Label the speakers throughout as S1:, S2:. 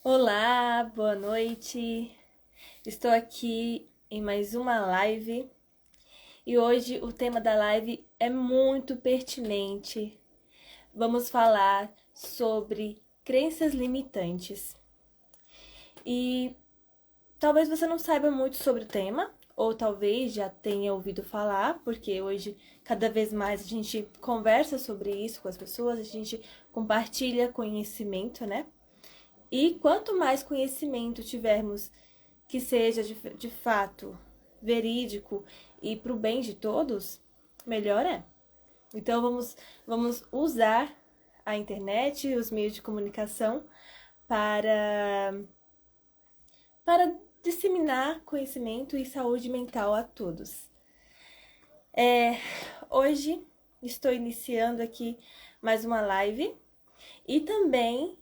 S1: Olá, boa noite. Estou aqui em mais uma live e hoje o tema da live é muito pertinente. Vamos falar sobre crenças limitantes. E talvez você não saiba muito sobre o tema, ou talvez já tenha ouvido falar, porque hoje cada vez mais a gente conversa sobre isso com as pessoas, a gente compartilha conhecimento, né? E quanto mais conhecimento tivermos que seja de fato verídico e para o bem de todos, melhor é. Então vamos usar a internet e os meios de comunicação para disseminar conhecimento e saúde mental a todos. Hoje estou iniciando aqui mais uma live e também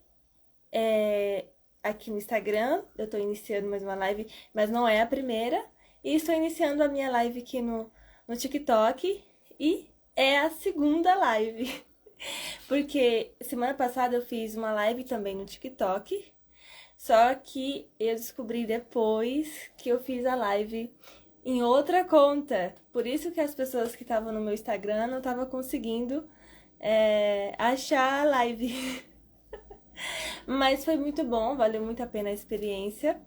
S1: aqui no Instagram, eu tô iniciando mais uma live, mas não é a primeira. E estou iniciando a minha live aqui no TikTok e é a segunda live. Porque semana passada eu fiz uma live também no TikTok, só que eu descobri depois que eu fiz a live em outra conta. Por isso que as pessoas que estavam no meu Instagram não estavam conseguindo achar a live. Mas foi muito bom, valeu muito a pena a experiência.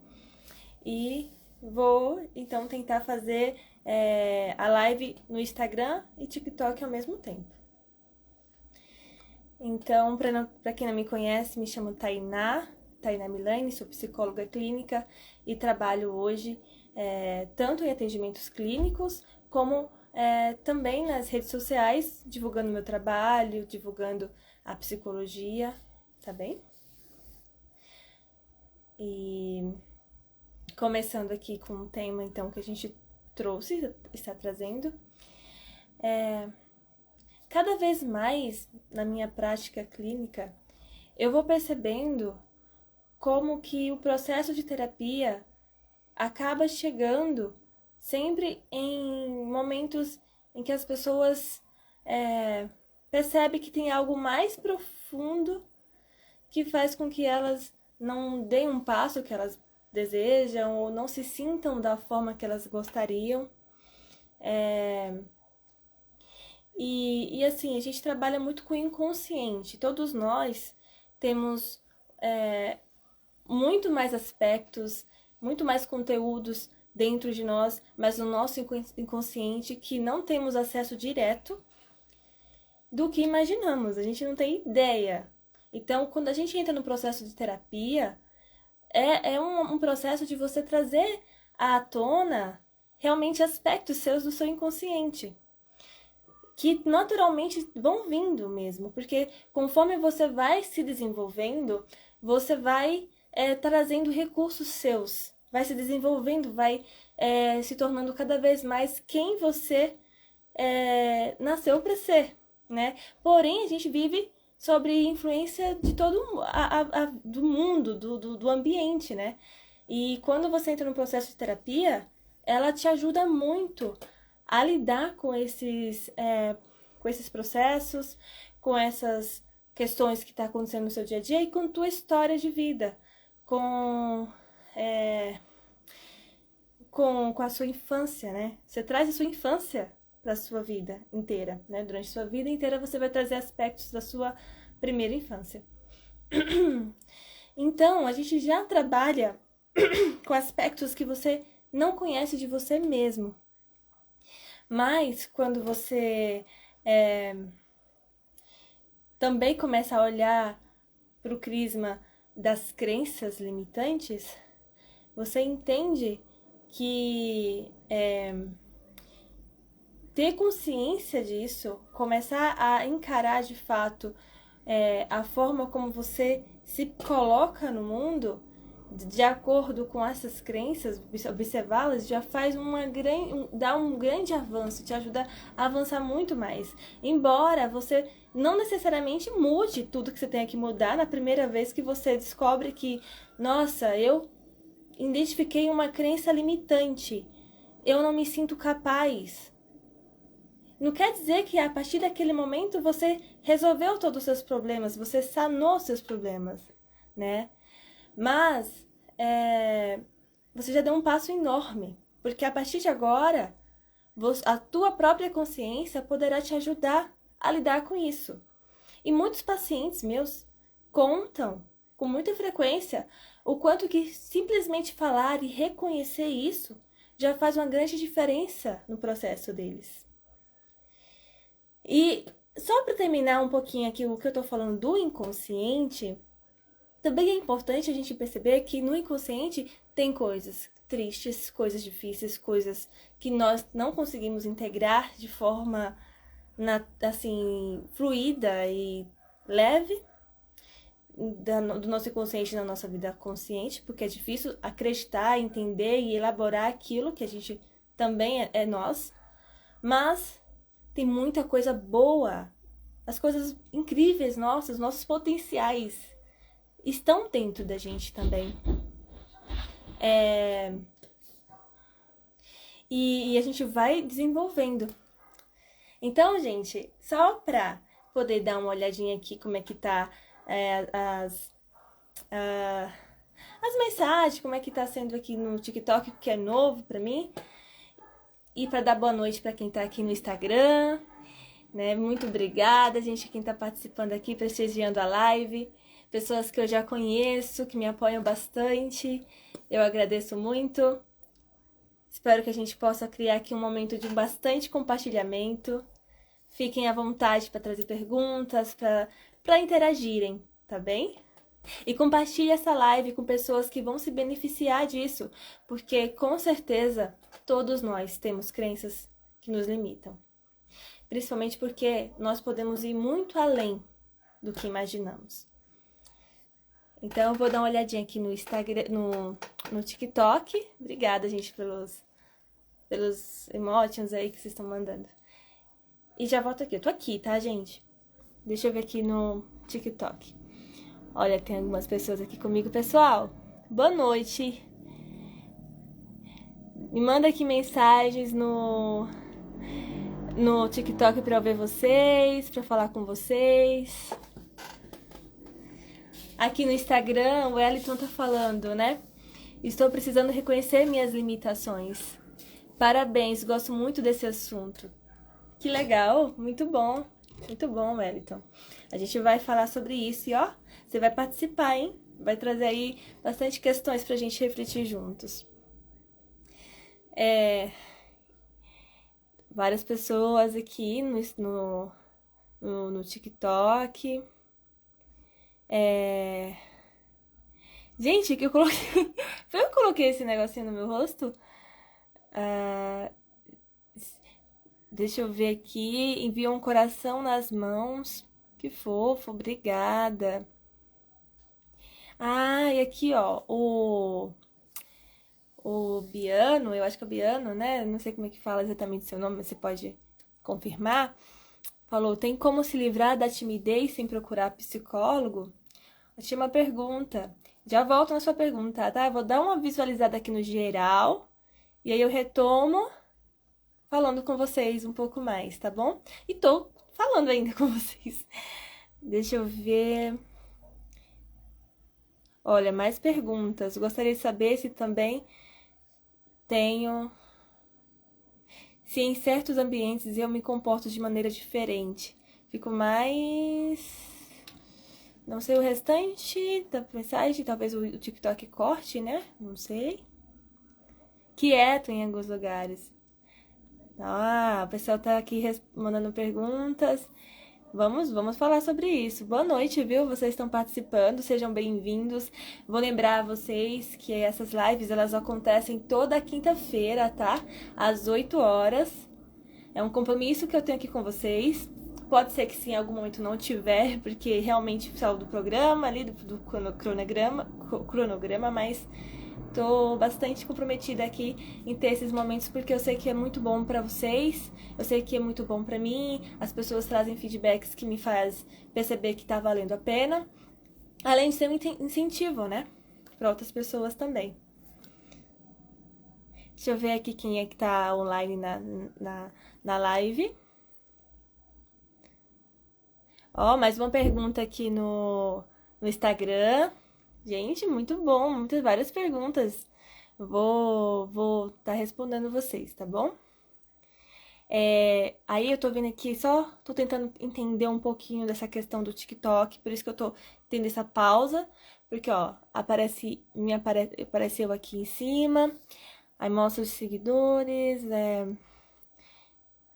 S1: E vou então tentar fazer a live no Instagram e TikTok ao mesmo tempo. Então, para quem não me conhece, me chamo Tainá Milani, sou psicóloga clínica e trabalho hoje tanto em atendimentos clínicos como também nas redes sociais, divulgando meu trabalho, divulgando a psicologia, tá bem? E começando aqui com um tema, então, que a gente trouxe, está trazendo. Cada vez mais, na minha prática clínica, eu vou percebendo como que o processo de terapia acaba chegando sempre em momentos em que as pessoas percebem que tem algo mais profundo que faz com que elas não deem um passo que elas desejam ou não se sintam da forma que elas gostariam. E assim, a gente trabalha muito com o inconsciente. Todos nós temos muito mais aspectos, muito mais conteúdos dentro de nós, mas no nosso inconsciente que não temos acesso direto do que imaginamos. A gente não tem ideia. Então, quando a gente entra no processo de terapia, é um processo de você trazer à tona realmente aspectos seus do seu inconsciente, que naturalmente vão vindo mesmo, porque conforme você vai se desenvolvendo, você vai trazendo recursos seus, vai se desenvolvendo, vai se tornando cada vez mais quem você nasceu para ser, né? Porém, a gente vive sobre influência de todo do mundo, do ambiente, né? E quando você entra no processo de terapia, ela te ajuda muito a lidar com esses processos, com essas questões que estão acontecendo no seu dia a dia e com tua história de vida, com a sua infância, né? Você traz a sua infância para a sua vida inteira, né? Durante a sua vida inteira você vai trazer aspectos da sua primeira infância. Então, a gente já trabalha com aspectos que você não conhece de você mesmo. Mas quando você também começa a olhar para o crisma das crenças limitantes, você entende que ter consciência disso, começar a encarar de fato a forma como você se coloca no mundo, de acordo com essas crenças, observá-las, já faz dá um grande avanço, te ajuda a avançar muito mais. Embora você não necessariamente mude tudo que você tenha que mudar na primeira vez que você descobre que, nossa, eu identifiquei uma crença limitante, eu não me sinto capaz. Não quer dizer que a partir daquele momento você resolveu todos os seus problemas, você sanou seus problemas, né? Mas você já deu um passo enorme, porque a partir de agora, a tua própria consciência poderá te ajudar a lidar com isso. E muitos pacientes meus contam com muita frequência o quanto que simplesmente falar e reconhecer isso já faz uma grande diferença no processo deles. E só para terminar um pouquinho aqui o que eu tô falando do inconsciente, também é importante a gente perceber que no inconsciente tem coisas tristes, coisas difíceis, coisas que nós não conseguimos integrar de forma assim fluida e leve do nosso inconsciente na nossa vida consciente, porque é difícil acreditar, entender e elaborar aquilo que a gente também é nós, mas tem muita coisa boa, as coisas incríveis nossas, nossos potenciais estão dentro da gente também. E a gente vai desenvolvendo. Então, gente, só pra poder dar uma olhadinha aqui como é que tá as mensagens, como é que tá sendo aqui no TikTok, que é novo pra mim. E pra dar boa noite pra quem tá aqui no Instagram, né? Muito obrigada, gente, quem tá participando aqui, prestigiando a live. Pessoas que eu já conheço, que me apoiam bastante. Eu agradeço muito. Espero que a gente possa criar aqui um momento de bastante compartilhamento. Fiquem à vontade para trazer perguntas, para interagirem, tá bem? E compartilhe essa live com pessoas que vão se beneficiar disso, porque com certeza todos nós temos crenças que nos limitam. Principalmente porque nós podemos ir muito além do que imaginamos. Então eu vou dar uma olhadinha aqui no Instagram, no TikTok. Obrigada, gente, pelos emotions aí que vocês estão mandando. E já volto aqui. Eu tô aqui, tá, gente? Deixa eu ver aqui no TikTok. Olha, tem algumas pessoas aqui comigo. Pessoal, boa noite. Me manda aqui mensagens no TikTok pra eu ver vocês, pra falar com vocês. Aqui no Instagram, o Wellington tá falando, né? Estou precisando reconhecer minhas limitações. Parabéns, gosto muito desse assunto. Que legal, muito bom, Wellington. A gente vai falar sobre isso e ó, você vai participar, hein? Vai trazer aí bastante questões pra gente refletir juntos. Várias pessoas aqui no TikTok. Gente, que eu coloquei. Foi eu que coloquei esse negocinho no meu rosto? Deixa eu ver aqui. Enviou um coração nas mãos. Que fofo, obrigada. E aqui, ó, o Biano, eu acho que é o Biano, né? Não sei como é que fala exatamente o seu nome, mas você pode confirmar. Falou, tem como se livrar da timidez sem procurar psicólogo? Achei uma pergunta. Já volto na sua pergunta, tá? Eu vou dar uma visualizada aqui no geral. E aí eu retomo falando com vocês um pouco mais, tá bom? E tô falando ainda com vocês. Deixa eu ver. Olha, mais perguntas. Gostaria de saber se também tenho... Se em certos ambientes eu me comporto de maneira diferente. Fico mais... Não sei o restante da mensagem, talvez o TikTok corte, né? Não sei. Quieto em alguns lugares. O pessoal tá aqui mandando perguntas. Vamos falar sobre isso. Boa noite, viu? Vocês estão participando, sejam bem-vindos. Vou lembrar vocês que essas lives, elas acontecem toda quinta-feira, tá? Às 8 horas. É um compromisso que eu tenho aqui com vocês. Pode ser que sim, em algum momento não tiver, porque realmente saiu do programa ali, do cronograma, mas tô bastante comprometida aqui em ter esses momentos, porque eu sei que é muito bom pra vocês, eu sei que é muito bom pra mim, as pessoas trazem feedbacks que me faz perceber que tá valendo a pena, além de ser um incentivo, né, pra outras pessoas também. Deixa eu ver aqui quem é que tá online na live. Ó, mais uma pergunta aqui no Instagram. Gente, muito bom, muitas várias perguntas. Vou tá respondendo vocês, tá bom? Aí eu tô vendo aqui, só tô tentando entender um pouquinho dessa questão do TikTok, por isso que eu tô tendo essa pausa, porque ó, apareceu aqui em cima, aí mostra os seguidores,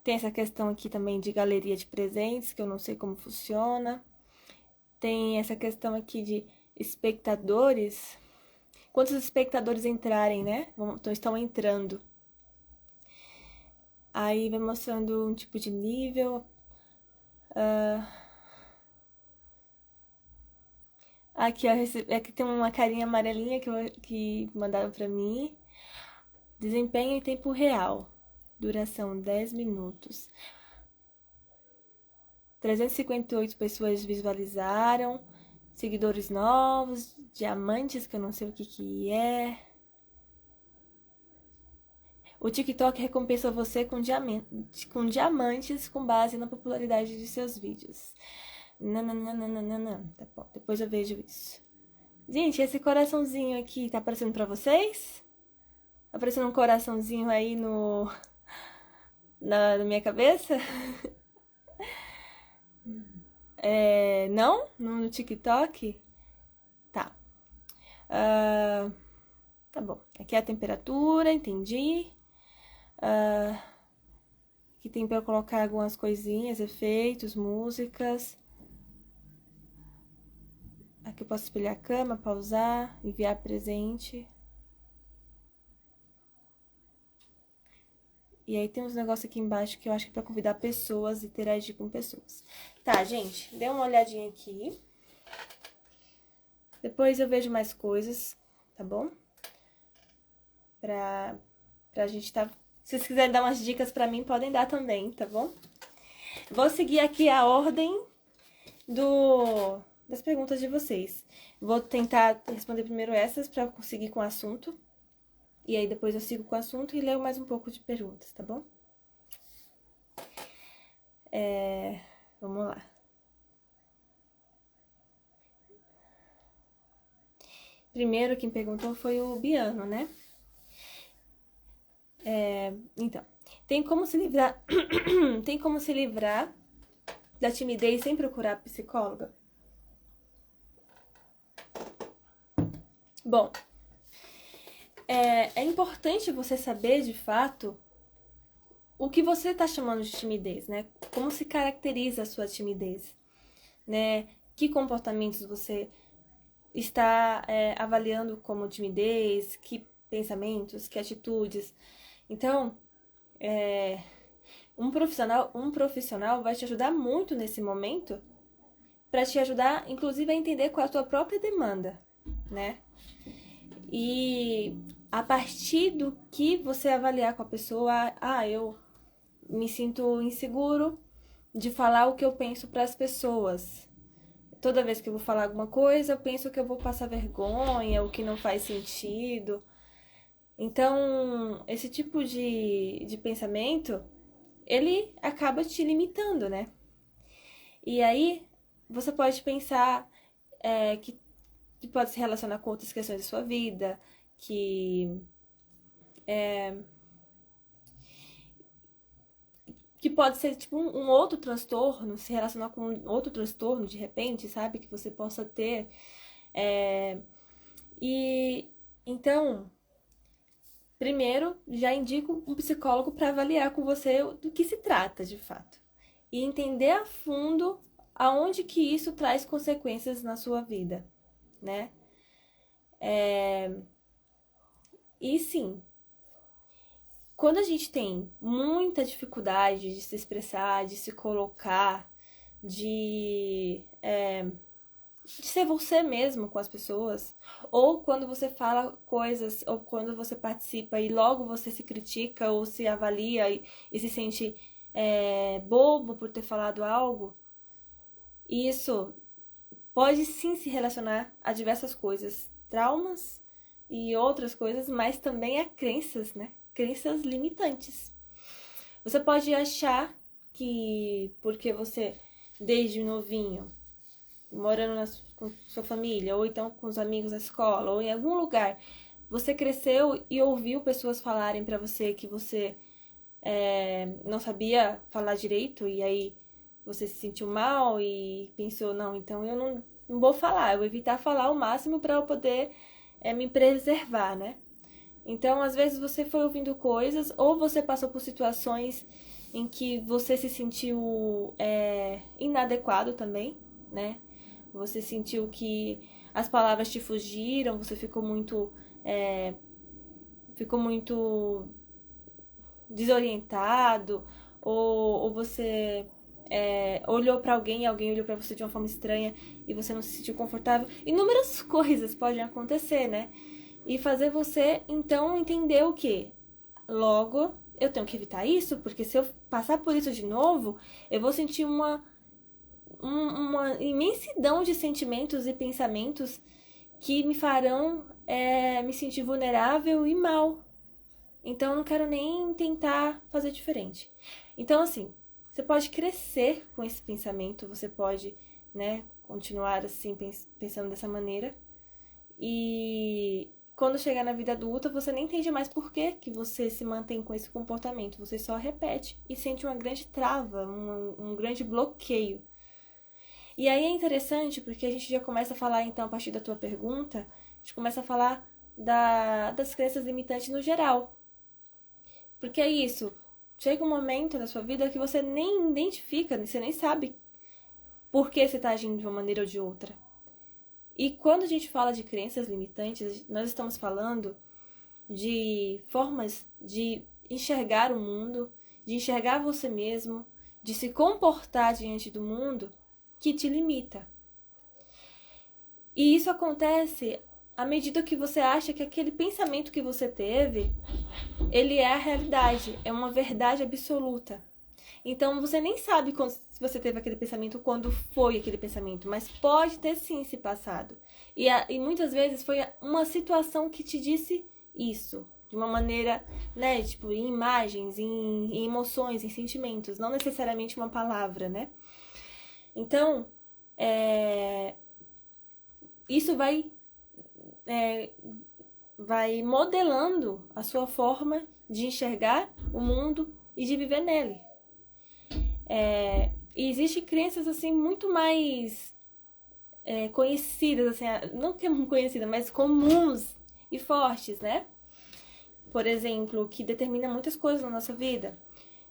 S1: tem essa questão aqui também de galeria de presentes, que eu não sei como funciona. Tem essa questão aqui de espectadores. Quantos espectadores entrarem, né? Então, estão entrando. Aí vai mostrando um tipo de nível. Aqui, ó, aqui tem uma carinha amarelinha que mandaram pra mim. Desempenho em tempo real. Duração 10 minutos. 358 pessoas visualizaram. Seguidores novos. Diamantes, que eu não sei o que é. O TikTok recompensa você com diamantes com base na popularidade de seus vídeos. Nananana. Tá bom, depois eu vejo isso. Gente, esse coraçãozinho aqui tá aparecendo pra vocês? Tá aparecendo um coraçãozinho aí na minha cabeça? Não? No TikTok? Tá. Tá bom. Aqui é a temperatura, entendi. Aqui tem pra eu colocar algumas coisinhas, efeitos, músicas. Aqui eu posso espelhar a cama, pausar, enviar presente. E aí tem uns negócios aqui embaixo que eu acho que é pra convidar pessoas e interagir com pessoas. Tá, gente, dê uma olhadinha aqui. Depois eu vejo mais coisas, tá bom? Pra gente tá... Se vocês quiserem dar umas dicas pra mim, podem dar também, tá bom? Vou seguir aqui a ordem das perguntas de vocês. Vou tentar responder primeiro essas pra conseguir com o assunto. E aí depois eu sigo com o assunto e leio mais um pouco de perguntas, tá bom? Vamos lá. Primeiro quem perguntou foi o Biano, né? Então, tem como se livrar tem como se livrar da timidez sem procurar psicóloga? Bom, é importante você saber, de fato, o que você está chamando de timidez, né? Como se caracteriza a sua timidez, né? Que comportamentos você está avaliando como timidez, que pensamentos, que atitudes. Então, um profissional vai te ajudar muito nesse momento para te ajudar, inclusive, a entender qual é a tua própria demanda, né? E a partir do que você avaliar com a pessoa, eu me sinto inseguro de falar o que eu penso para as pessoas. Toda vez que eu vou falar alguma coisa, eu penso que eu vou passar vergonha, o que não faz sentido. Então, esse tipo de pensamento, ele acaba te limitando, né? E aí, você pode pensar que pode se relacionar com outras questões da sua vida, que pode ser tipo um outro transtorno, se relacionar com outro transtorno de repente, sabe? Que você possa ter. E então, primeiro, já indico um psicólogo para avaliar com você do que se trata de fato. E entender a fundo aonde que isso traz consequências na sua vida, né? E sim, quando a gente tem muita dificuldade de se expressar, de se colocar, de ser você mesmo com as pessoas, ou quando você fala coisas, ou quando você participa e logo você se critica ou se avalia e se sente bobo por ter falado algo, isso pode sim se relacionar a diversas coisas, traumas e outras coisas, mas também a crenças, né? Crenças limitantes. Você pode achar que porque você, desde novinho, morando com sua família, ou então com os amigos na escola, ou em algum lugar, você cresceu e ouviu pessoas falarem pra você que você não sabia falar direito, e aí você se sentiu mal e pensou, não, então eu não vou falar, eu vou evitar falar o máximo para eu poder me preservar, né? Então, às vezes você foi ouvindo coisas, ou você passou por situações em que você se sentiu inadequado também, né? Você sentiu que as palavras te fugiram, você ficou muito desorientado, ou você olhou pra alguém e alguém olhou pra você de uma forma estranha e você não se sentiu confortável. Inúmeras coisas podem acontecer, né? E fazer você, então, entender o quê? Logo, eu tenho que evitar isso, porque se eu passar por isso de novo, eu vou sentir uma imensidão de sentimentos e pensamentos que me farão me sentir vulnerável e mal. Então, eu não quero nem tentar fazer diferente. Então, assim, você pode crescer com esse pensamento, você pode, né, continuar assim, pensando dessa maneira. E quando chegar na vida adulta, você nem entende mais por que você se mantém com esse comportamento. Você só repete e sente uma grande trava, um grande bloqueio. E aí é interessante porque a gente já começa a falar, então, a partir da tua pergunta, a gente começa a falar das crenças limitantes no geral. Porque é isso, chega um momento na sua vida que você nem identifica, você nem sabe por que você está agindo de uma maneira ou de outra. E quando a gente fala de crenças limitantes, nós estamos falando de formas de enxergar o mundo, de enxergar você mesmo, de se comportar diante do mundo que te limita. E isso acontece à medida que você acha que aquele pensamento que você teve, ele é a realidade, é uma verdade absoluta. Então você nem sabe se você teve aquele pensamento, quando foi aquele pensamento, mas pode ter sim se passado. E muitas vezes foi uma situação que te disse isso, de uma maneira, né, tipo, em imagens, em emoções, em sentimentos, não necessariamente uma palavra, né? Então, isso vai modelando a sua forma de enxergar o mundo e de viver nele. E existem crenças assim muito mais conhecidas, assim, não que é conhecida, mas comuns e fortes, né? Por exemplo, que determina muitas coisas na nossa vida.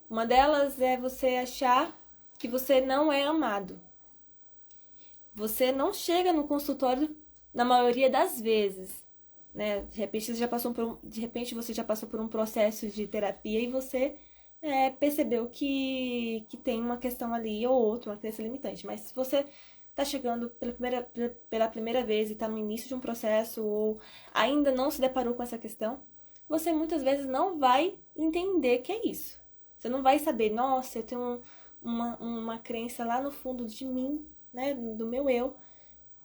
S1: Uma delas é você achar que você não é amado. Você não chega no consultório na maioria das vezes, né? De repente você já passou por um processo de terapia e você percebeu que tem uma questão ali ou outra, uma crença limitante. Mas se você está chegando pela primeira vez e está no início de um processo ou ainda não se deparou com essa questão, você muitas vezes não vai entender que é isso. Você não vai saber, nossa, eu tenho uma crença lá no fundo de mim, né, do meu eu,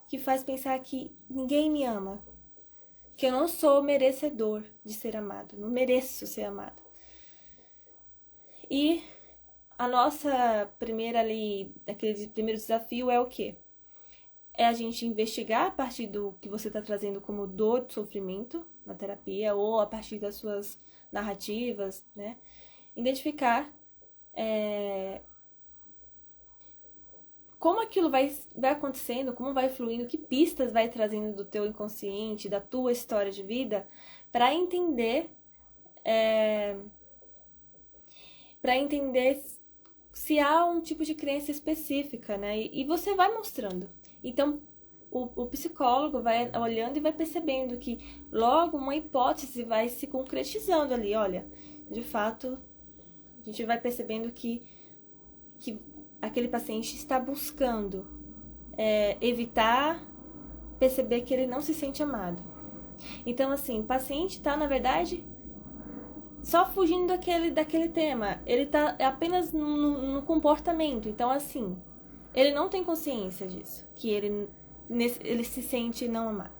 S1: que faz pensar que ninguém me ama, que eu não sou merecedor de ser amado, não mereço ser amado. E a nossa aquele primeiro desafio é o quê? É a gente investigar a partir do que você está trazendo como dor, sofrimento na terapia, ou a partir das suas narrativas, né? Identificar como aquilo vai acontecendo, como vai fluindo, que pistas vai trazendo do teu inconsciente, da tua história de vida, para entender se há um tipo de crença específica, né? E você vai mostrando. Então, o psicólogo vai olhando e vai percebendo que logo uma hipótese vai se concretizando ali. Olha, de fato, a gente vai percebendo que aquele paciente está buscando evitar perceber que ele não se sente amado. Então, assim, o paciente está, na verdade, só fugindo daquele tema. Ele tá apenas no comportamento. Então, assim, ele não tem consciência disso, que ele se sente não amado,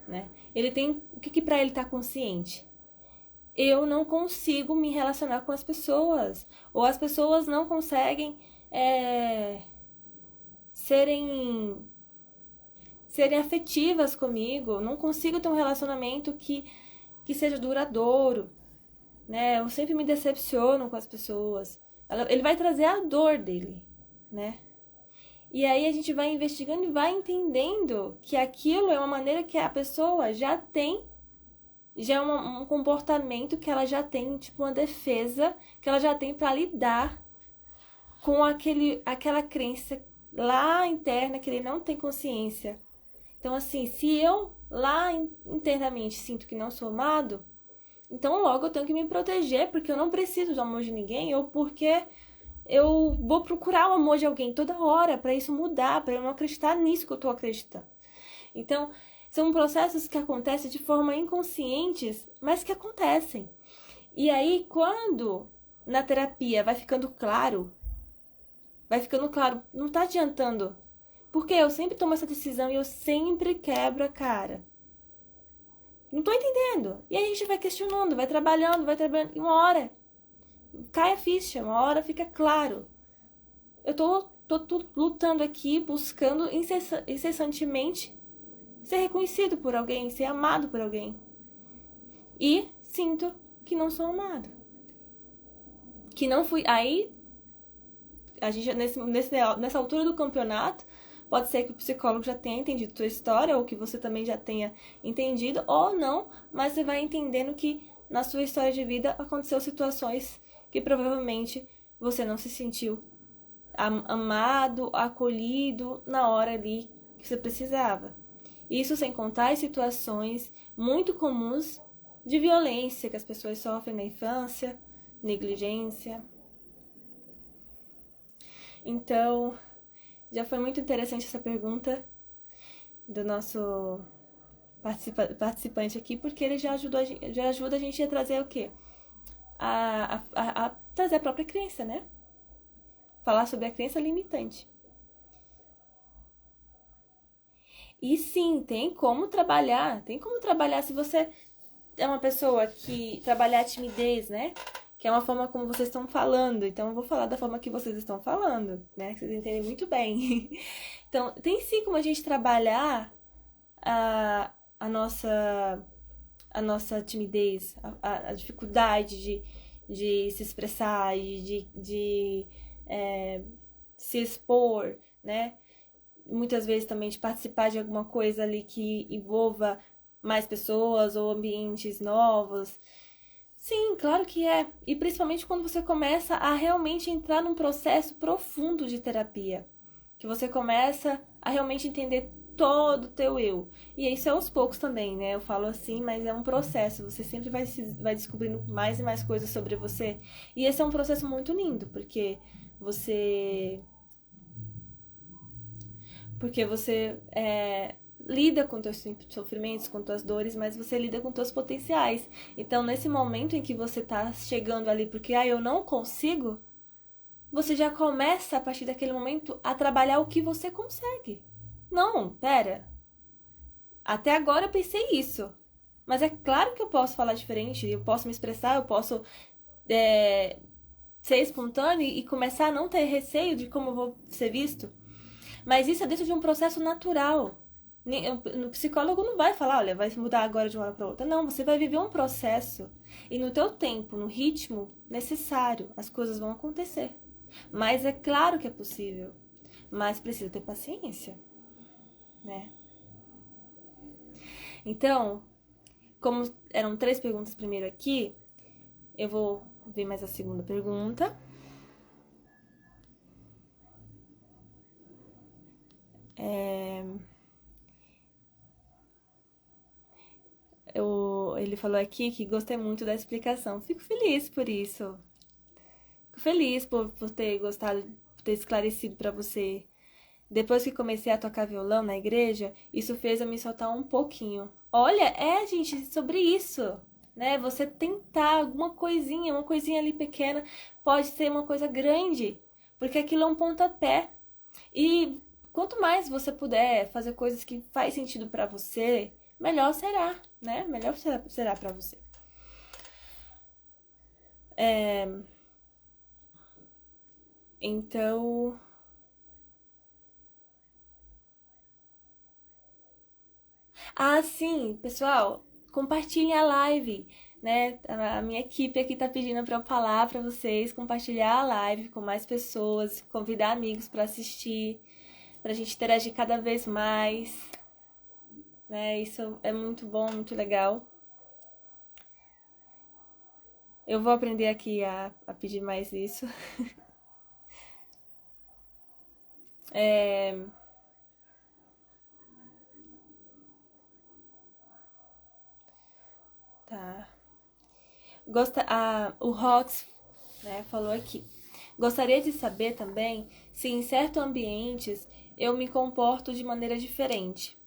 S1: né? Ele tem... O que pra ele tá consciente? Eu não consigo me relacionar com as pessoas. Ou as pessoas não conseguem serem serem afetivas comigo, não consigo ter um relacionamento que seja duradouro, né? Eu sempre me decepciono com as pessoas. Ele vai trazer a dor dele, né? E aí a gente vai investigando e vai entendendo que aquilo é uma maneira que a pessoa já tem, já é um comportamento que ela já tem, tipo uma defesa que ela já tem para lidar com aquela crença lá interna que ele não tem consciência. Então, assim, se eu lá internamente sinto que não sou amado, então logo eu tenho que me proteger, porque eu não preciso do amor de ninguém, ou porque eu vou procurar o amor de alguém toda hora para isso mudar, para eu não acreditar nisso que eu tô acreditando. Então, são processos que acontecem de forma inconscientes, mas que acontecem. E aí, quando na terapia vai ficando claro, não tá adiantando. Porque eu sempre tomo essa decisão e eu sempre quebro a cara. Não tô entendendo. E aí a gente vai trabalhando, e uma hora cai a ficha, uma hora fica claro. Eu tô lutando aqui, buscando incessantemente ser reconhecido por alguém, ser amado por alguém. E sinto que não sou amado. Que não fui. Aí, a gente, nessa altura do campeonato, pode ser que o psicólogo já tenha entendido a tua história, ou que você também já tenha entendido, ou não, mas você vai entendendo que na sua história de vida aconteceu situações que provavelmente você não se sentiu amado, acolhido na hora ali que você precisava. Isso sem contar as situações muito comuns de violência que as pessoas sofrem na infância, negligência. Então, já foi muito interessante essa pergunta do nosso participante aqui, porque ele já ajuda a gente a trazer o quê? A trazer a própria crença, né? Falar sobre a crença limitante. E sim, tem como trabalhar se você é uma pessoa que trabalhar a timidez, né? Que é uma forma como vocês estão falando. Então, eu vou falar da forma que vocês estão falando, né? Que vocês entendem muito bem. Então, tem sim como a gente trabalhar a, a nossa a nossa timidez, a dificuldade de se expressar, de se expor, né? Muitas vezes também de participar de alguma coisa ali que envolva mais pessoas ou ambientes novos. Sim, claro que é. E principalmente quando você começa a realmente entrar num processo profundo de terapia. Que você começa a realmente entender todo o teu eu. E isso é aos poucos também, né? Eu falo assim, mas é um processo. Você sempre vai descobrindo mais e mais coisas sobre você. E esse é um processo muito lindo, você porque você lida com teus sofrimentos, com tuas dores, mas você lida com teus potenciais. Então, nesse momento em que você tá chegando ali porque eu não consigo, você já começa a partir daquele momento a trabalhar o que você consegue. Não, pera. Até agora eu pensei isso. Mas é claro que eu posso falar diferente, eu posso me expressar, eu posso é, ser espontâneo e começar a não ter receio de como eu vou ser visto. Mas isso é dentro de um processo natural. O psicólogo não vai falar, olha, vai mudar agora de uma hora para outra. Não, você vai viver um processo. E no teu tempo, no ritmo necessário, as coisas vão acontecer. Mas é claro que é possível. Mas precisa ter paciência, né? Então, como eram 3 perguntas primeiro aqui, eu vou ver mais a segunda pergunta. Ele falou aqui que gostei muito da explicação. Fico feliz por isso. Fico feliz por ter gostado, por ter esclarecido para você. Depois que comecei a tocar violão na igreja, isso fez eu me soltar um pouquinho. Olha, gente, sobre isso, né? Você tentar alguma coisinha, uma coisinha ali pequena, pode ser uma coisa grande, porque aquilo é um pontapé. E quanto mais você puder fazer coisas que faz sentido para você, melhor será, né? Melhor será para você. Então, Ah, sim, pessoal, compartilhem a live, né? A minha equipe aqui tá pedindo para eu falar para vocês, compartilhar a live com mais pessoas, convidar amigos para assistir, pra gente interagir cada vez mais, né? Isso é muito bom, muito legal. Eu vou aprender aqui a pedir mais isso. É, tá. O Rox, né, falou aqui. Gostaria de saber também se em certos ambientes eu me comporto de maneira diferente.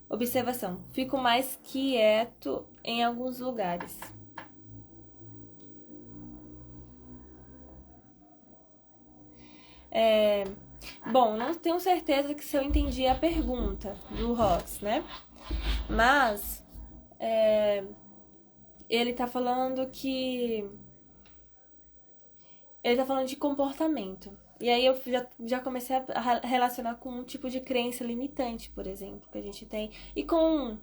S1: Observação: fico mais quieto em alguns lugares. Bom, não tenho certeza que se eu entendi a pergunta do Rox, né? Mas ele tá falando que ele tá falando de comportamento. E aí eu já comecei a relacionar com um tipo de crença limitante, por exemplo, que a gente tem. E com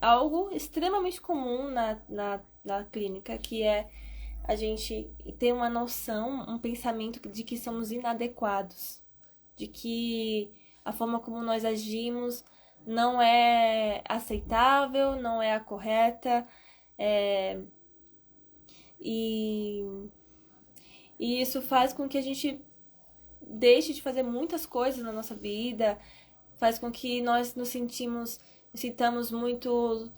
S1: algo extremamente comum na clínica, que é a gente ter uma noção, um pensamento de que somos inadequados. De que a forma como nós agimos não é aceitável, não é a correta. É, e E isso faz com que a gente deixe de fazer muitas coisas na nossa vida, faz com que nós nos sintamos muito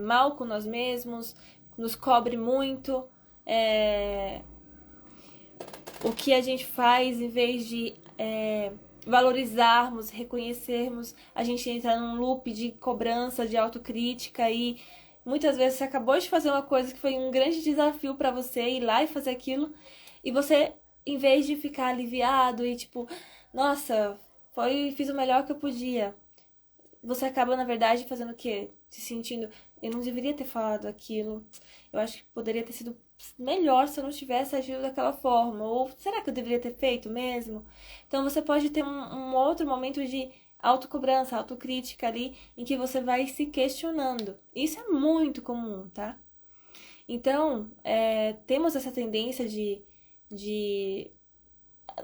S1: mal com nós mesmos, nos cobre muito. É, o que a gente faz, em vez de valorizarmos, reconhecermos, a gente entra num loop de cobrança, de autocrítica e muitas vezes você acabou de fazer uma coisa que foi um grande desafio para você ir lá e fazer aquilo e você, em vez de ficar aliviado e tipo, nossa, fiz o melhor que eu podia, você acaba, na verdade, fazendo o quê? Se sentindo, eu não deveria ter falado aquilo. Eu acho que poderia ter sido melhor se eu não tivesse agido daquela forma. Ou será que eu deveria ter feito mesmo? Então você pode ter um outro momento de autocobrança, autocrítica ali, em que você vai se questionando. Isso é muito comum, tá? Então, temos essa tendência de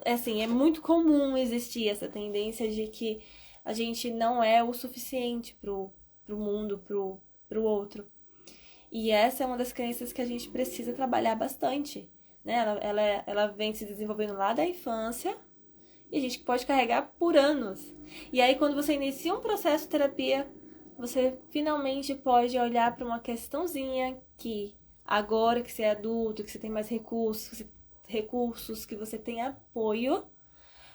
S1: assim, é muito comum existir essa tendência de que a gente não é o suficiente pro mundo, pro outro. E essa é uma das crenças que a gente precisa trabalhar bastante, né? Ela vem se desenvolvendo lá da infância e a gente pode carregar por anos. E aí, quando você inicia um processo de terapia, você finalmente pode olhar para uma questãozinha que agora que você é adulto, que você tem mais recursos, que você tem apoio,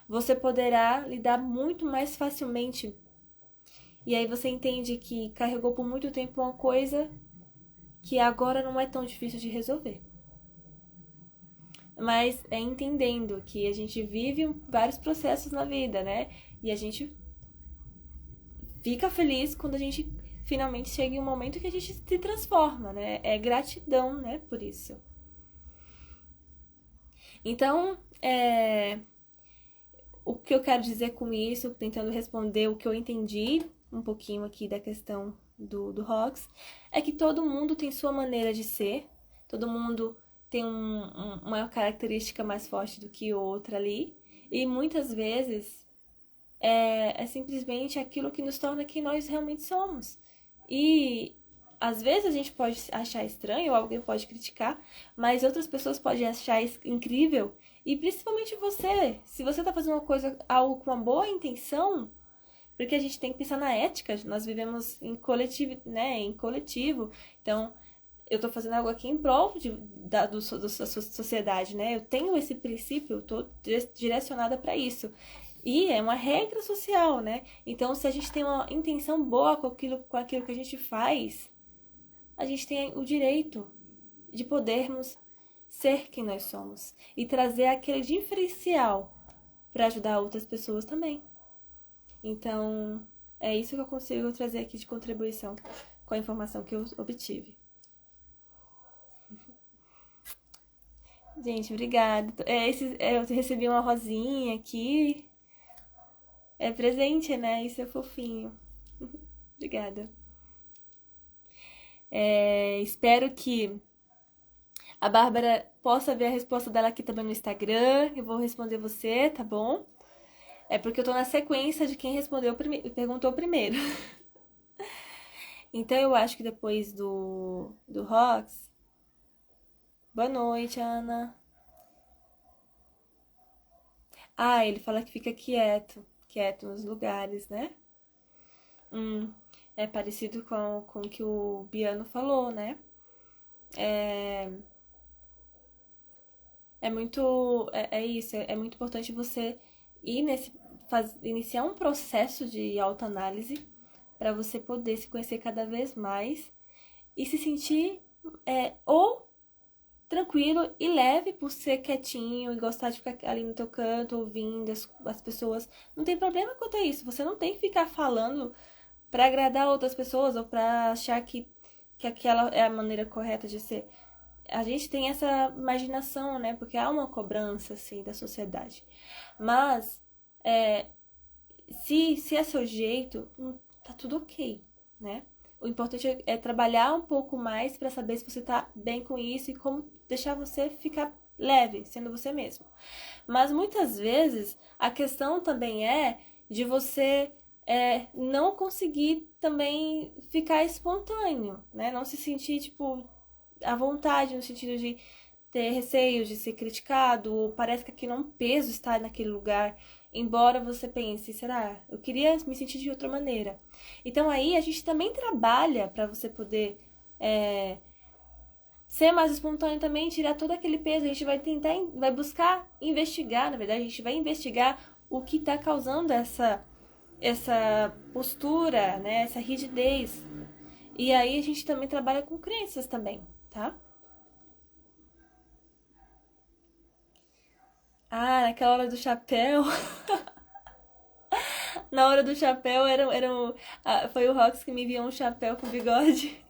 S1: você poderá lidar muito mais facilmente. E aí você entende que carregou por muito tempo uma coisa que agora não é tão difícil de resolver. Mas é entendendo que a gente vive vários processos na vida, né? E a gente fica feliz quando a gente finalmente chega em um momento que a gente se transforma, né? É gratidão, né, por isso. Então, o que eu quero dizer com isso, tentando responder o que eu entendi um pouquinho aqui da questão do Rox, é que todo mundo tem sua maneira de ser, todo mundo tem uma característica mais forte do que outra ali, e muitas vezes é simplesmente aquilo que nos torna quem nós realmente somos. E às vezes a gente pode achar estranho, ou alguém pode criticar, mas outras pessoas podem achar incrível. E principalmente você, se você está fazendo uma coisa, algo com uma boa intenção, porque a gente tem que pensar na ética, nós vivemos em coletivo, né? Em coletivo. Então, eu estou fazendo algo aqui em prol da sociedade, né? Eu tenho esse princípio, eu estou direcionada para isso. E é uma regra social, né? Então, se a gente tem uma intenção boa com aquilo que a gente faz, a gente tem o direito de podermos ser quem nós somos e trazer aquele diferencial para ajudar outras pessoas também. Então, é isso que eu consigo trazer aqui de contribuição com a informação que eu obtive. Gente, obrigada. Eu recebi uma rosinha aqui. É presente, né? Isso é fofinho. Obrigada. Espero que a Bárbara possa ver a resposta dela aqui também no Instagram. Eu vou responder você, tá bom? É porque eu tô na sequência de quem perguntou primeiro. Então eu acho que depois do Rox. Boa noite, Ana. Ah, ele fala que fica quieto nos lugares, né? É parecido com o que o Biano falou, né? É, é isso, é muito importante você ir iniciar um processo de autoanálise para você poder se conhecer cada vez mais e se sentir ou tranquilo e leve por ser quietinho e gostar de ficar ali no teu canto, ouvindo as pessoas. Não tem problema quanto a isso. Você não tem que ficar falando para agradar outras pessoas ou para achar que aquela é a maneira correta de ser. A gente tem essa imaginação, né? Porque há uma cobrança, assim, da sociedade. Mas, se é seu jeito, tá tudo ok, né? O importante é trabalhar um pouco mais para saber se você tá bem com isso e como deixar você ficar leve, sendo você mesmo. Mas muitas vezes a questão também é de você não conseguir também ficar espontâneo, né? Não se sentir, tipo, à vontade, no sentido de ter receio de ser criticado, ou parece que aquilo é um peso estar naquele lugar, embora você pense, será? Eu queria me sentir de outra maneira. Então aí a gente também trabalha para você poder ser mais espontâneo também, tirar todo aquele peso. A gente vai vai buscar investigar, na verdade, a gente vai investigar o que está causando essa postura, né? Essa rigidez. E aí a gente também trabalha com crenças também, tá? Ah, naquela hora do chapéu. Na hora do chapéu foi o Rox que me enviou um chapéu com bigode.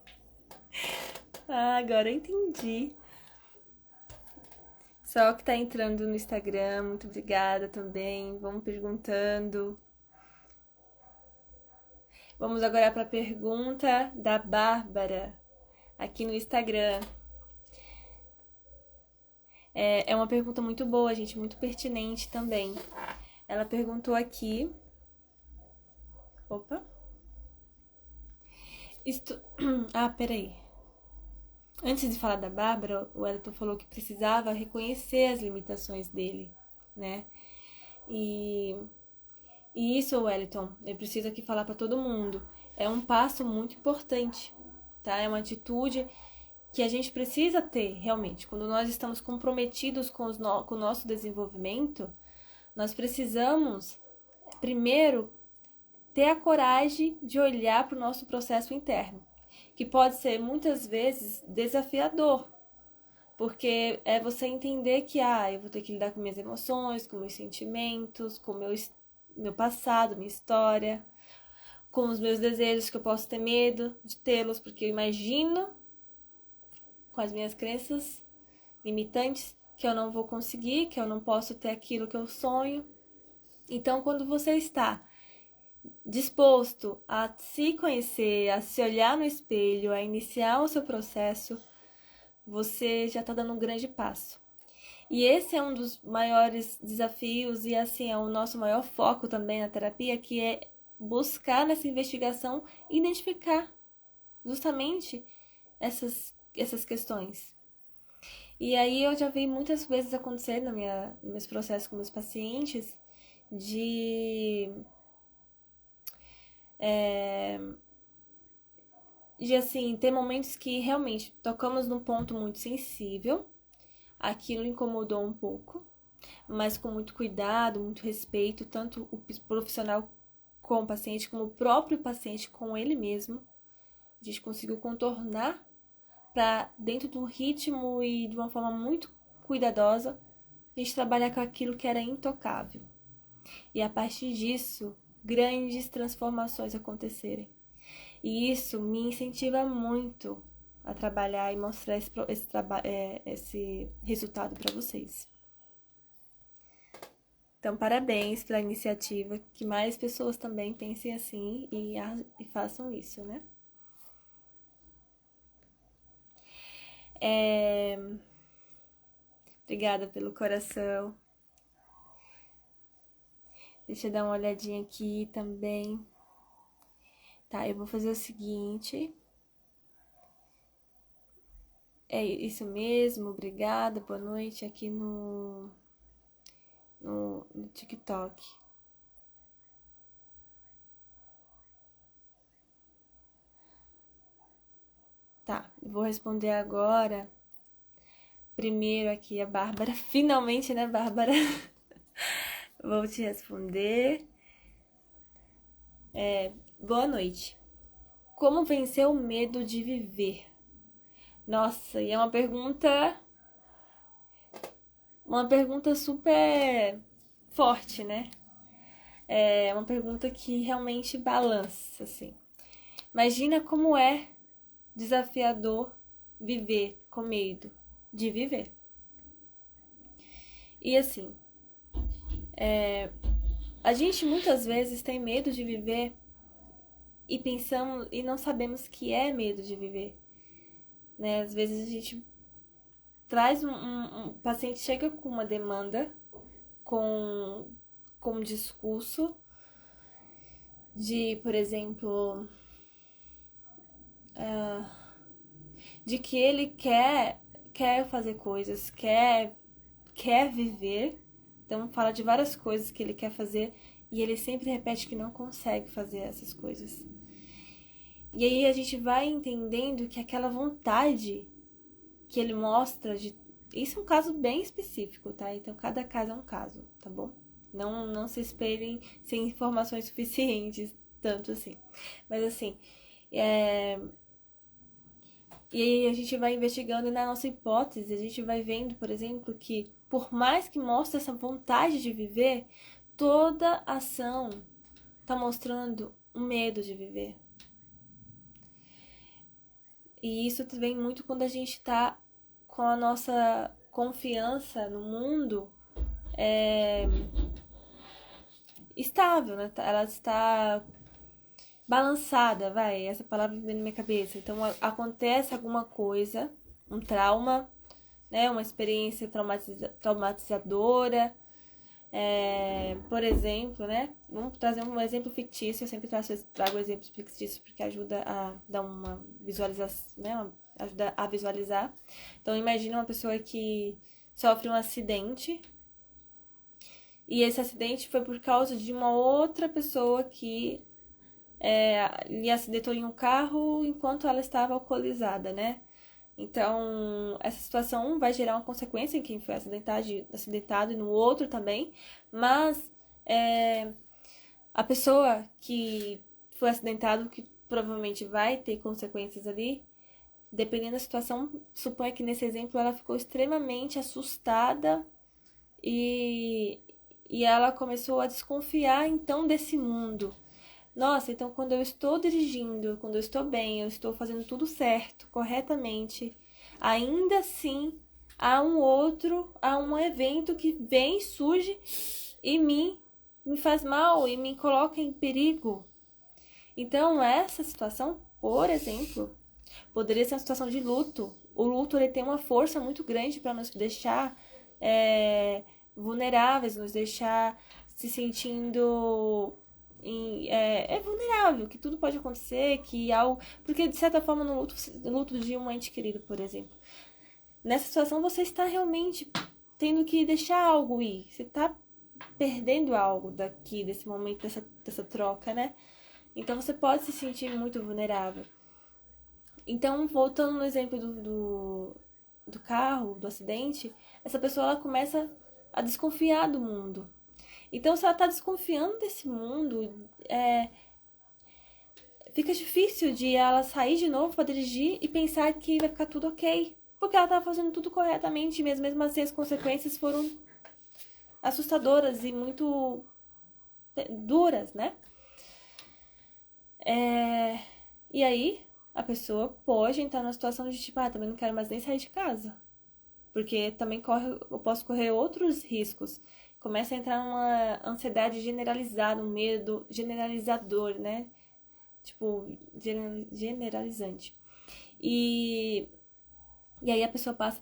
S1: Ah, agora eu entendi. Só que tá entrando no Instagram, muito obrigada também. Vamos perguntando. Vamos agora para a pergunta da Bárbara, aqui no Instagram. É uma pergunta muito boa, gente, muito pertinente também. Ela perguntou aqui. Opa! Ah, peraí. Antes de falar da Bárbara, o Wellington falou que precisava reconhecer as limitações dele, né? E, e isso, Wellington, eu preciso aqui falar para todo mundo. É um passo muito importante, tá? É uma atitude que a gente precisa ter, realmente. Quando nós estamos comprometidos com o nosso desenvolvimento, nós precisamos, primeiro, ter a coragem de olhar para o nosso processo interno, que pode ser muitas vezes desafiador, porque é você entender que eu vou ter que lidar com minhas emoções, com meus sentimentos, com meu passado, minha história, com os meus desejos que eu posso ter medo de tê-los, porque eu imagino com as minhas crenças limitantes que eu não vou conseguir, que eu não posso ter aquilo que eu sonho. Então, quando você está disposto a se conhecer, a se olhar no espelho, a iniciar o seu processo, você já está dando um grande passo. E esse é um dos maiores desafios e assim é o nosso maior foco também na terapia, que é buscar nessa investigação identificar justamente essas questões. E aí eu já vi muitas vezes acontecer nos meus processos com meus pacientes de assim, ter momentos que realmente tocamos num ponto muito sensível, aquilo incomodou um pouco, mas com muito cuidado, muito respeito, tanto o profissional com o paciente, como o próprio paciente com ele mesmo. A gente conseguiu contornar para dentro do ritmo e de uma forma muito cuidadosa, a gente trabalhar com aquilo que era intocável. E a partir disso, grandes transformações acontecerem. E isso me incentiva muito a trabalhar e mostrar esse resultado para vocês. Então, parabéns pela iniciativa, que mais pessoas também pensem assim e façam isso, né? Obrigada pelo coração. Deixa eu dar uma olhadinha aqui também. Tá, eu vou fazer o seguinte. É isso mesmo, obrigada, boa noite aqui no TikTok. Tá, vou responder agora. Primeiro aqui a Bárbara. Finalmente, né, Bárbara? Vou te responder. Boa noite. Como vencer o medo de viver? Nossa, e é uma pergunta super forte, né? É uma pergunta que realmente balança, assim. Imagina como é desafiador viver com medo de viver. E assim, a gente muitas vezes tem medo de viver e pensamos e não sabemos que é medo de viver, né? Às vezes a gente traz um paciente chega com uma demanda, com um discurso de, por exemplo, de que ele quer fazer coisas, quer viver. Então fala de várias coisas que ele quer fazer e ele sempre repete que não consegue fazer essas coisas. E aí a gente vai entendendo que aquela vontade que ele mostra de... Isso é um caso bem específico, tá? Então cada caso é um caso, tá bom? Não se esperem sem informações suficientes, tanto assim. Mas assim, E aí a gente vai investigando e na nossa hipótese, a gente vai vendo, por exemplo, que por mais que mostre essa vontade de viver, toda ação está mostrando um medo de viver. E isso vem muito quando a gente está com a nossa confiança no mundo estável, né? Ela está balançada, vai, essa palavra vem na minha cabeça. Então acontece alguma coisa, um trauma, né? Uma experiência traumatizadora. Por exemplo, né? Vamos trazer um exemplo fictício. Eu sempre trago exemplos fictícios porque ajuda a dar uma visualização, né? Ajuda a visualizar. Então, imagina uma pessoa que sofre um acidente e esse acidente foi por causa de uma outra pessoa que lhe acidentou em um carro enquanto ela estava alcoolizada, né? Então, essa situação vai gerar uma consequência em quem foi acidentado e no outro também, mas a pessoa que foi acidentado, que provavelmente vai ter consequências ali, dependendo da situação, suponha que nesse exemplo ela ficou extremamente assustada e, e ela começou a desconfiar então desse mundo. Nossa, então quando eu estou dirigindo, quando eu estou bem, eu estou fazendo tudo certo, corretamente, ainda assim há um evento que vem, surge e me faz mal e me coloca em perigo. Então, essa situação, por exemplo, poderia ser uma situação de luto. O luto ele tem uma força muito grande para nos deixar vulneráveis, nos deixar se sentindo vulnerável, que tudo pode acontecer, que algo. Porque, de certa forma, no luto de um ente querido, por exemplo, nessa situação você está realmente tendo que deixar algo ir. Você está perdendo algo daqui, desse momento, dessa troca, né? Então você pode se sentir muito vulnerável. Então, voltando no exemplo do carro, do acidente, essa pessoa ela começa a desconfiar do mundo. Então, se ela está desconfiando desse mundo, fica difícil de ela sair de novo para dirigir e pensar que vai ficar tudo ok. Porque ela estava fazendo tudo corretamente, mas mesmo assim as consequências foram assustadoras e muito duras, né? E aí, a pessoa pode entrar numa situação de tipo, também não quero mais nem sair de casa. Porque também eu posso correr outros riscos. começa a entrar uma ansiedade generalizada, um medo generalizador, né? Tipo, generalizante. E aí a pessoa passa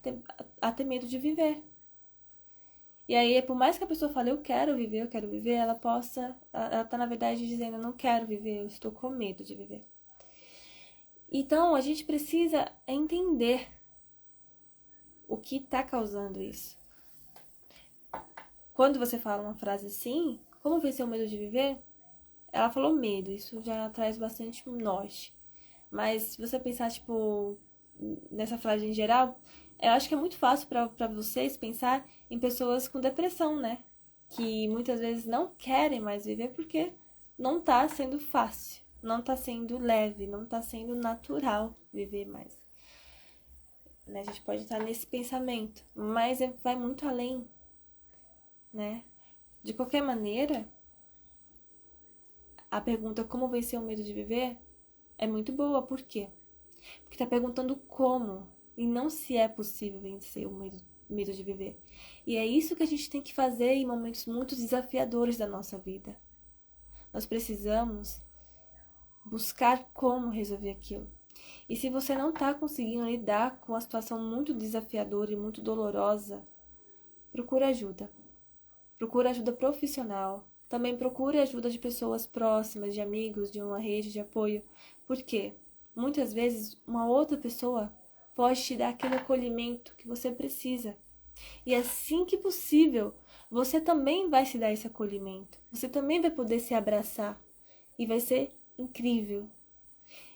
S1: a ter medo de viver. E aí, por mais que a pessoa fale, eu quero viver, ela tá na verdade dizendo, eu não quero viver, eu estou com medo de viver. Então, a gente precisa entender o que tá causando isso. Quando você fala uma frase assim, como vencer o medo de viver? Ela falou medo, isso já traz bastante norte. Mas se você pensar, tipo, nessa frase em geral, eu acho que é muito fácil para vocês pensar em pessoas com depressão, né? Que muitas vezes não querem mais viver porque não tá sendo fácil, não tá sendo leve, não tá sendo natural viver mais. Né? A gente pode estar nesse pensamento, mas vai muito além, né? De qualquer maneira, a pergunta como vencer o medo de viver é muito boa, por quê? Porque tá perguntando como e não se é possível vencer o medo de viver. E é isso que a gente tem que fazer em momentos muito desafiadores da nossa vida. Nós precisamos buscar como resolver aquilo. E se você não tá conseguindo lidar com uma situação muito desafiadora e muito dolorosa, procura ajuda. Procura ajuda profissional. Também procure ajuda de pessoas próximas, de amigos, de uma rede de apoio. Por quê? Muitas vezes uma outra pessoa pode te dar aquele acolhimento que você precisa. E assim que possível, você também vai se dar esse acolhimento. Você também vai poder se abraçar. E vai ser incrível.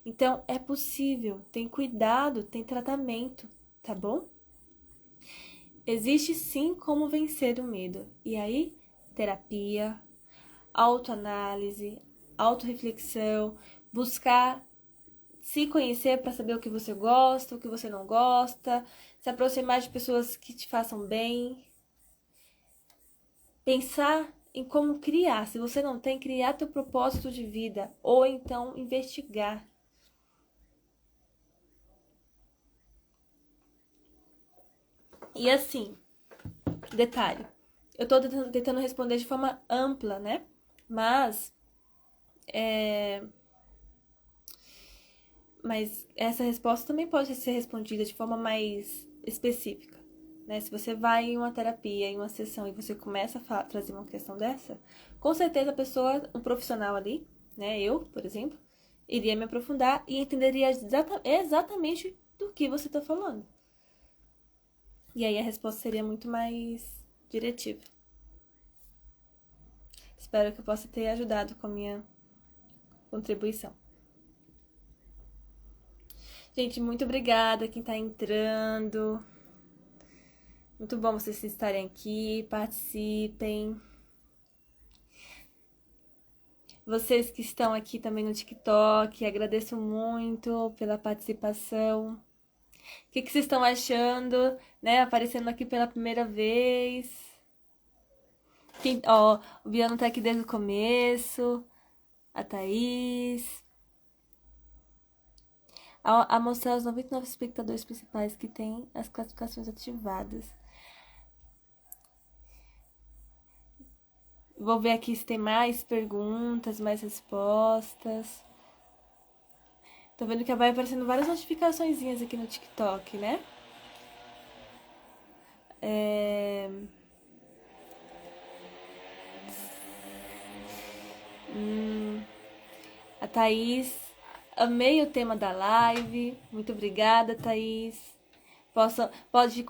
S1: Então, é possível. Tem cuidado, tem tratamento, tá bom? Existe sim como vencer o medo. E aí, terapia, autoanálise, autorreflexão, buscar se conhecer para saber o que você gosta, o que você não gosta, se aproximar de pessoas que te façam bem. Pensar em como criar, se você não tem, criar teu propósito de vida, ou então investigar. E assim, detalhe, eu tô tentando responder de forma ampla, né? Mas essa resposta também pode ser respondida de forma mais específica, né? Se você vai em uma terapia, em uma sessão e você começa a trazer uma questão dessa, com certeza a pessoa, um profissional ali, né? Eu, por exemplo, iria me aprofundar e entenderia exatamente do que você está falando. E aí a resposta seria muito mais diretiva. Espero que eu possa ter ajudado com a minha contribuição. Gente, muito obrigada quem tá entrando. Muito bom vocês estarem aqui, participem. Vocês que estão aqui também no TikTok, agradeço muito pela participação. O que vocês estão achando, né? Aparecendo aqui pela primeira vez. O Biano tá aqui desde o começo. A Thaís. A mostrar os 99 espectadores principais que têm as classificações ativadas. Vou ver aqui se tem mais perguntas, mais respostas. Tô vendo que vai aparecendo várias notificaçõezinhas aqui no TikTok, né? A Thaís, amei o tema da live. Muito obrigada, Thaís. Pode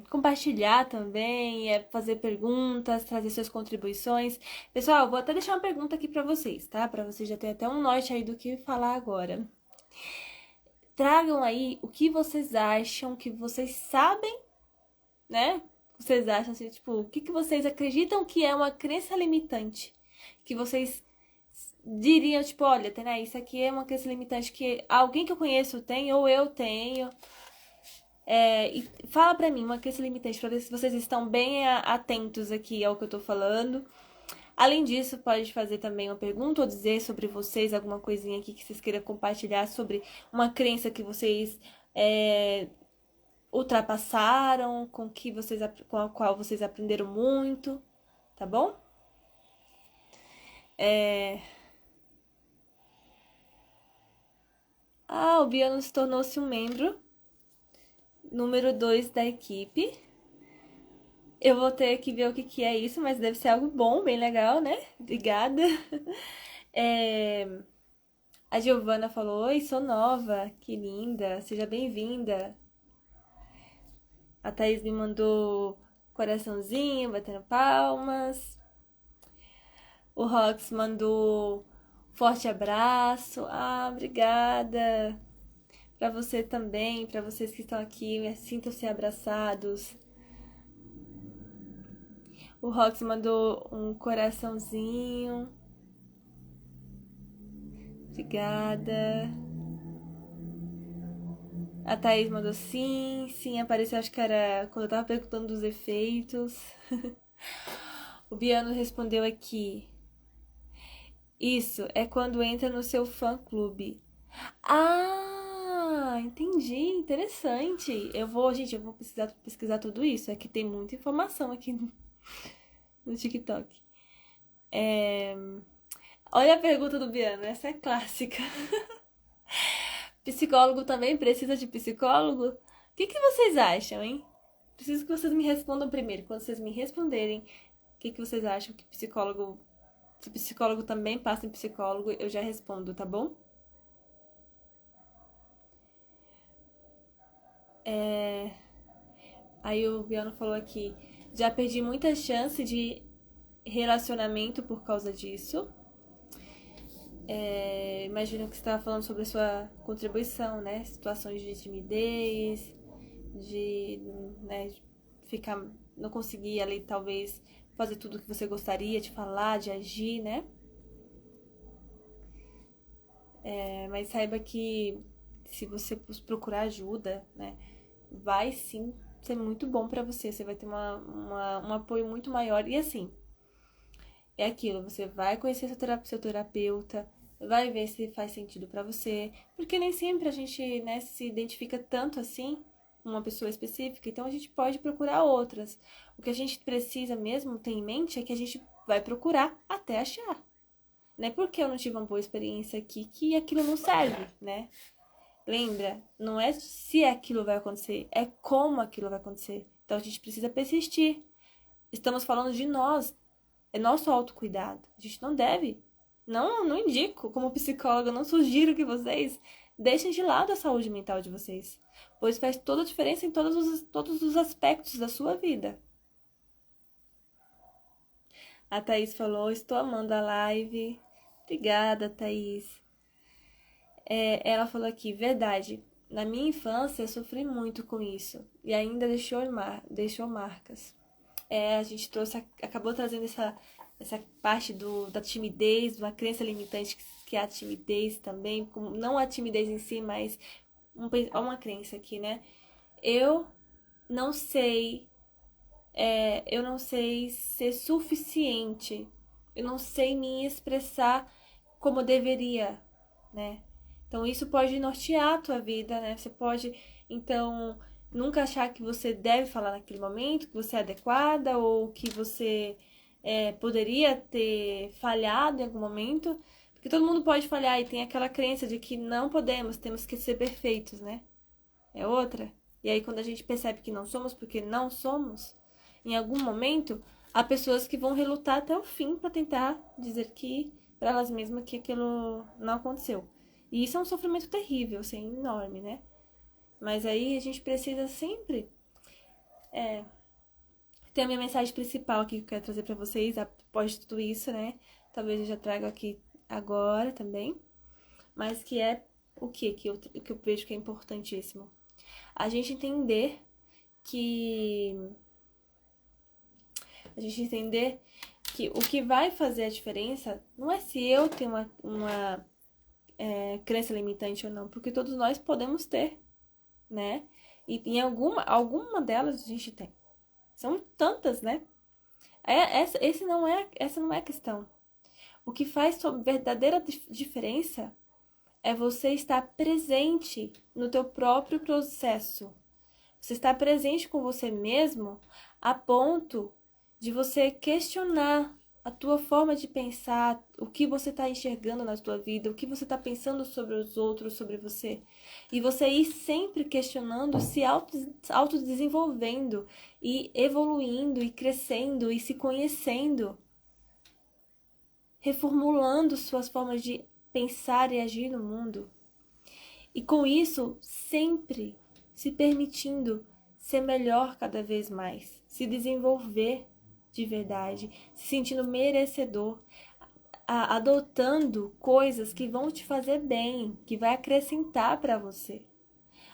S1: compartilhar também, fazer perguntas, trazer suas contribuições. Pessoal, vou até deixar uma pergunta aqui para vocês, tá? Para vocês já terem até um norte aí do que falar agora. Tragam aí o que vocês acham, que vocês sabem, né? Vocês acham assim, tipo, o que vocês acreditam que é uma crença limitante? Que vocês diriam, tipo, olha, Tainá, isso aqui é uma crença limitante que alguém que eu conheço tem, ou eu tenho. E fala pra mim uma crença limitante, pra ver se vocês estão bem atentos aqui ao que eu tô falando. Além disso, pode fazer também uma pergunta ou dizer sobre vocês alguma coisinha aqui que vocês queiram compartilhar sobre uma crença que vocês ultrapassaram, com a qual vocês aprenderam muito, tá bom? O Biano se tornou-se um membro número 2 da equipe. Eu vou ter que ver o que é isso, mas deve ser algo bom, bem legal, né? Obrigada. A Giovana falou: Oi, sou nova, que linda, seja bem-vinda. A Thaís me mandou coraçãozinho, batendo palmas. O Rox mandou forte abraço. Obrigada. Para você também, para vocês que estão aqui, sintam-se abraçados. O Rox mandou um coraçãozinho. Obrigada. A Thaís mandou sim, apareceu, acho que era quando eu tava perguntando dos efeitos. O Biano respondeu aqui. Isso, é quando entra no seu fã-clube. Entendi, interessante. Gente, eu vou pesquisar tudo isso. É que tem muita informação aqui no TikTok. Olha a pergunta do Biano, essa é clássica. Psicólogo também precisa de psicólogo? O que vocês acham, hein? Preciso que vocês me respondam primeiro. Quando vocês me responderem, o que vocês acham que psicólogo... Se psicólogo também passa em psicólogo, eu já respondo, tá bom? Aí o Biano falou aqui, já perdi muita chance de relacionamento por causa disso. Imagino que você estava falando sobre a sua contribuição, né? Situações de timidez, de ficar, não conseguir ali talvez fazer tudo o que você gostaria de falar, de agir, né? Mas saiba que se você procurar ajuda, né, vai sim ser muito bom pra você. Você vai ter um apoio muito maior. E assim, é aquilo, você vai conhecer seu terapeuta, vai ver se faz sentido pra você, porque nem sempre a gente, né, se identifica tanto assim com uma pessoa específica, então a gente pode procurar outras. O que a gente precisa mesmo ter em mente é que a gente vai procurar até achar. Não é porque eu não tive uma boa experiência aqui que aquilo não serve, né? Lembra? Não é se aquilo vai acontecer, é como aquilo vai acontecer. Então a gente precisa persistir. Estamos falando de nós, é nosso autocuidado. A gente não deve. Não indico, como psicóloga, não sugiro que vocês deixem de lado a saúde mental de vocês, pois faz toda a diferença em todos os aspectos da sua vida. A Thaís falou, estou amando a live. Obrigada, Thaís. Ela falou aqui, verdade, na minha infância eu sofri muito com isso e ainda deixou marcas. A gente acabou trazendo essa parte da timidez, uma crença limitante que é a timidez também, não a timidez em si, mas uma crença aqui, né? Eu não sei ser suficiente, eu não sei me expressar como eu deveria, né? Então isso pode nortear a tua vida, né? Você pode, então, nunca achar que você deve falar naquele momento, que você é adequada ou que você poderia ter falhado em algum momento, porque todo mundo pode falhar e tem aquela crença de que não podemos, temos que ser perfeitos, né? É outra. E aí quando a gente percebe que não somos, porque não somos, em algum momento, há pessoas que vão relutar até o fim para tentar dizer que para elas mesmas que aquilo não aconteceu. E isso é um sofrimento terrível, assim, enorme, né? Mas aí a gente precisa sempre ter a minha mensagem principal aqui que eu quero trazer para vocês após tudo isso, né? Talvez eu já traga aqui agora também, mas que é o que eu vejo que é importantíssimo. A gente entender que o que vai fazer a diferença não é se eu tenho uma crença limitante ou não, porque todos nós podemos ter, né? E em alguma delas a gente tem. São tantas, né? Essa não é a questão. O que faz verdadeira diferença é você estar presente no teu próprio processo. Você está presente com você mesmo a ponto de você questionar a tua forma de pensar, o que você está enxergando na tua vida, o que você está pensando sobre os outros, sobre você. E você ir sempre questionando, se autodesenvolvendo e evoluindo e crescendo e se conhecendo, reformulando suas formas de pensar e agir no mundo. E com isso, sempre se permitindo ser melhor cada vez mais, se desenvolver de verdade, se sentindo merecedor, adotando coisas que vão te fazer bem, que vai acrescentar para você,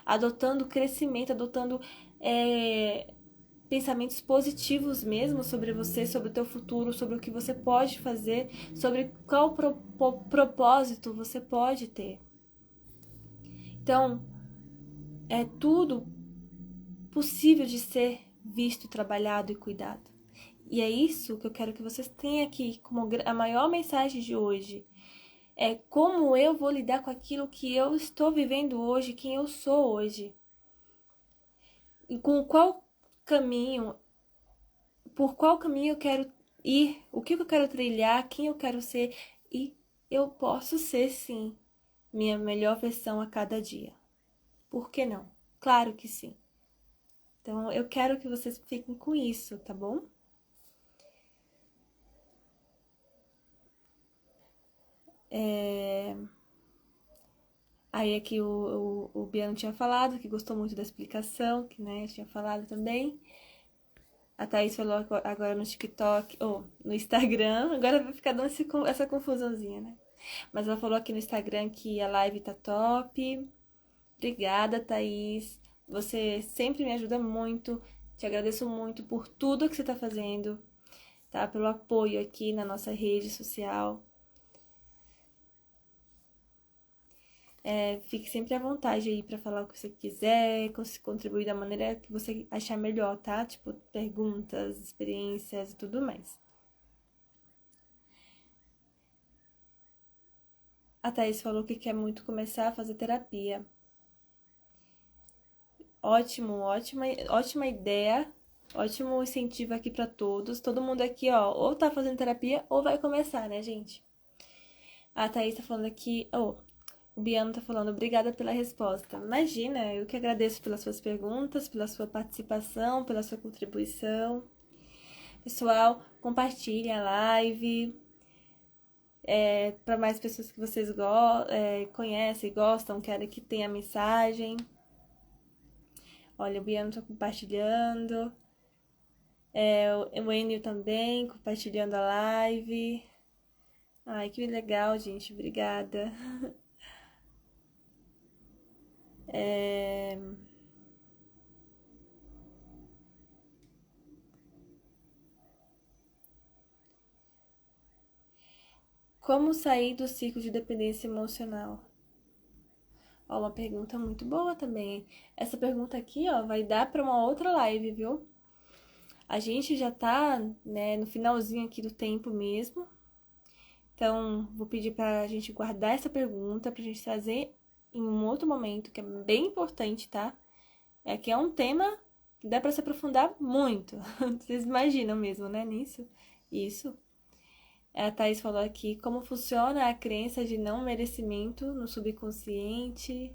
S1: adotando crescimento, adotando pensamentos positivos mesmo sobre você, sobre o teu futuro, sobre o que você pode fazer, sobre qual propósito você pode ter. Então, é tudo possível de ser visto, trabalhado e cuidado. E é isso que eu quero que vocês tenham aqui como a maior mensagem de hoje. É como eu vou lidar com aquilo que eu estou vivendo hoje, quem eu sou hoje. E com qual caminho, por qual caminho eu quero ir, o que eu quero trilhar, quem eu quero ser. E eu posso ser, sim, minha melhor versão a cada dia. Por que não? Claro que sim. Então, eu quero que vocês fiquem com isso, tá bom? Aí aqui o Biano tinha falado que gostou muito da explicação, que né, tinha falado também. A Thaís falou agora no TikTok, ou no Instagram, agora vai ficar dando essa confusãozinha, né? Mas ela falou aqui no Instagram que a live tá top. Obrigada, Thaís. Você sempre me ajuda muito. Te agradeço muito por tudo que você tá fazendo, tá? Pelo apoio aqui na nossa rede social. Fique sempre à vontade aí pra falar o que você quiser, contribuir da maneira que você achar melhor, tá? Tipo, perguntas, experiências e tudo mais. A Thaís falou que quer muito começar a fazer terapia. Ótimo, ótima ideia. Ótimo incentivo aqui pra todos. Todo mundo aqui, ó, ou tá fazendo terapia ou vai começar, né, gente? A Thaís tá falando aqui, o Biano tá falando, obrigada pela resposta. Imagina, eu que agradeço pelas suas perguntas, pela sua participação, pela sua contribuição. Pessoal, compartilhem a live para mais pessoas que vocês conhecem, gostam, querem que tenha mensagem. Olha, o Biano tá compartilhando. O Enio também compartilhando a live. Ai, que legal, gente. Obrigada. Como sair do ciclo de dependência emocional? Ó, uma pergunta muito boa também. Essa pergunta aqui, ó, vai dar para uma outra live, viu? A gente já tá, né, no finalzinho aqui do tempo mesmo. Então, vou pedir pra gente guardar essa pergunta pra gente trazer em um outro momento, que é bem importante, tá? Que é um tema que dá pra se aprofundar muito. Vocês imaginam mesmo, né, nisso? Isso. A Thaís falou aqui como funciona a crença de não merecimento no subconsciente.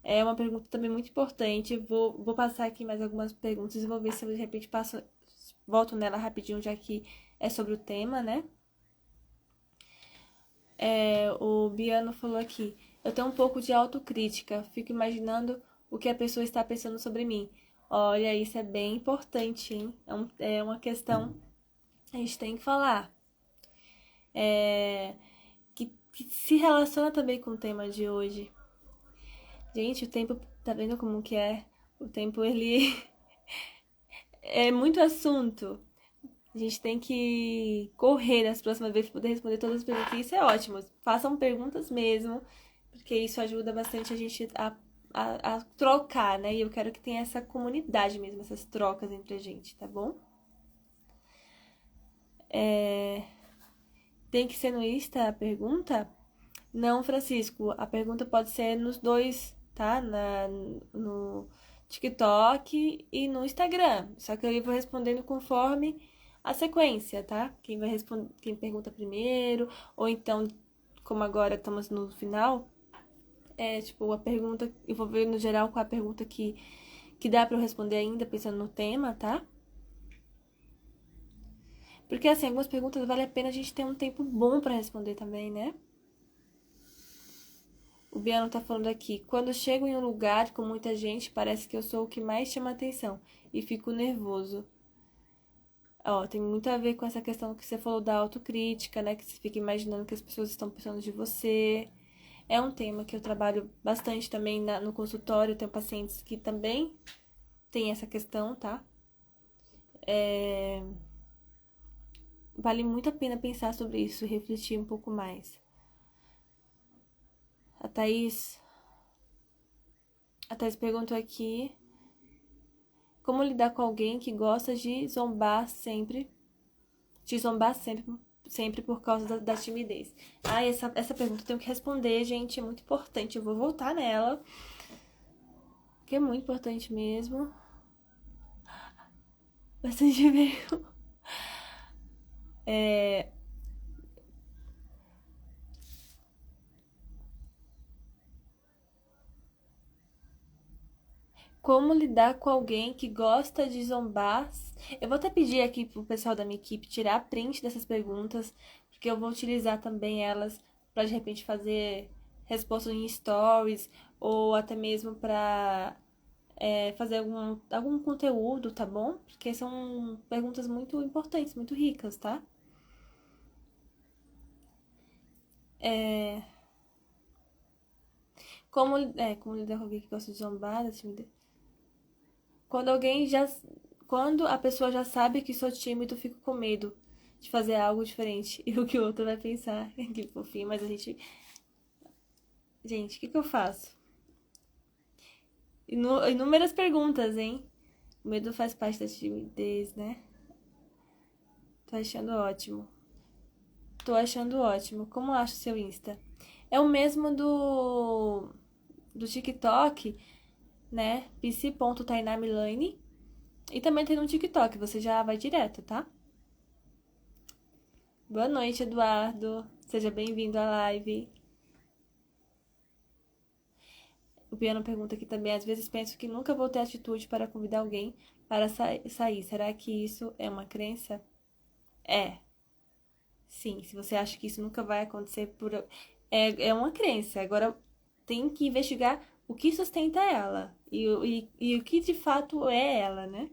S1: É uma pergunta também muito importante. Vou passar aqui mais algumas perguntas e vou ver se eu de repente volto nela rapidinho, já que é sobre o tema, né? O Biano falou aqui, eu tenho um pouco de autocrítica, fico imaginando o que a pessoa está pensando sobre mim. Olha, isso é bem importante, hein? É uma questão que a gente tem que falar. Que se relaciona também com o tema de hoje. Gente, o tempo, tá vendo como que é? O tempo, ele é muito assunto. A gente tem que correr nas próximas vezes para poder responder todas as perguntas. E isso é ótimo. Façam perguntas mesmo, porque isso ajuda bastante a gente a trocar, né? E eu quero que tenha essa comunidade mesmo, essas trocas entre a gente, tá bom? Tem que ser no Insta a pergunta? Não, Francisco. A pergunta pode ser nos dois, tá? No TikTok e no Instagram. Só que eu vou respondendo conforme a sequência, tá? Quem pergunta primeiro, ou então, como agora estamos no final, tipo, a pergunta, eu vou ver no geral qual a pergunta que dá pra eu responder ainda, pensando no tema, tá? Porque, assim, algumas perguntas vale a pena a gente ter um tempo bom pra responder também, né? O Biano tá falando aqui, quando chego em um lugar com muita gente, parece que eu sou o que mais chama atenção e fico nervoso. Ó, tem muito a ver com essa questão que você falou da autocrítica, né? Que você fica imaginando que as pessoas estão pensando de você. É um tema que eu trabalho bastante também no consultório. Tenho pacientes que também têm essa questão, tá? Vale muito a pena pensar sobre isso, refletir um pouco mais. A Thaís, a Thaís perguntou aqui como lidar com alguém que gosta de zombar sempre sempre por causa da timidez. Ah, essa pergunta eu tenho que responder, gente, é muito importante. Eu vou voltar nela, que é muito importante mesmo. Bastante mesmo. Como lidar com alguém que gosta de zombar? Eu vou até pedir aqui pro pessoal da minha equipe tirar print dessas perguntas, porque eu vou utilizar também elas para de repente fazer respostas em stories ou até mesmo para fazer algum conteúdo, tá bom? Porque são perguntas muito importantes, muito ricas, tá? Como lidar com alguém que gosta de zombar, da timidez? Quando alguém já. Quando a pessoa já sabe que sou tímido, fico com medo de fazer algo diferente. E o que o outro vai pensar. Que fofinho, mas a gente. Gente, o que eu faço? Inúmeras perguntas, hein? O medo faz parte da timidez, né? Tô achando ótimo. Tô achando ótimo. Como acho seu Insta? É o mesmo do TikTok, né? pc.tainamilane. E também tem no TikTok, você já vai direto, tá? Boa noite, Eduardo. Seja bem-vindo à live. O Piano pergunta aqui também. Às vezes penso que nunca vou ter atitude para convidar alguém para sair. Será que isso é uma crença? É. Sim, se você acha que isso nunca vai acontecer é uma crença. Agora tem que investigar o que sustenta ela e o que de fato é ela, né?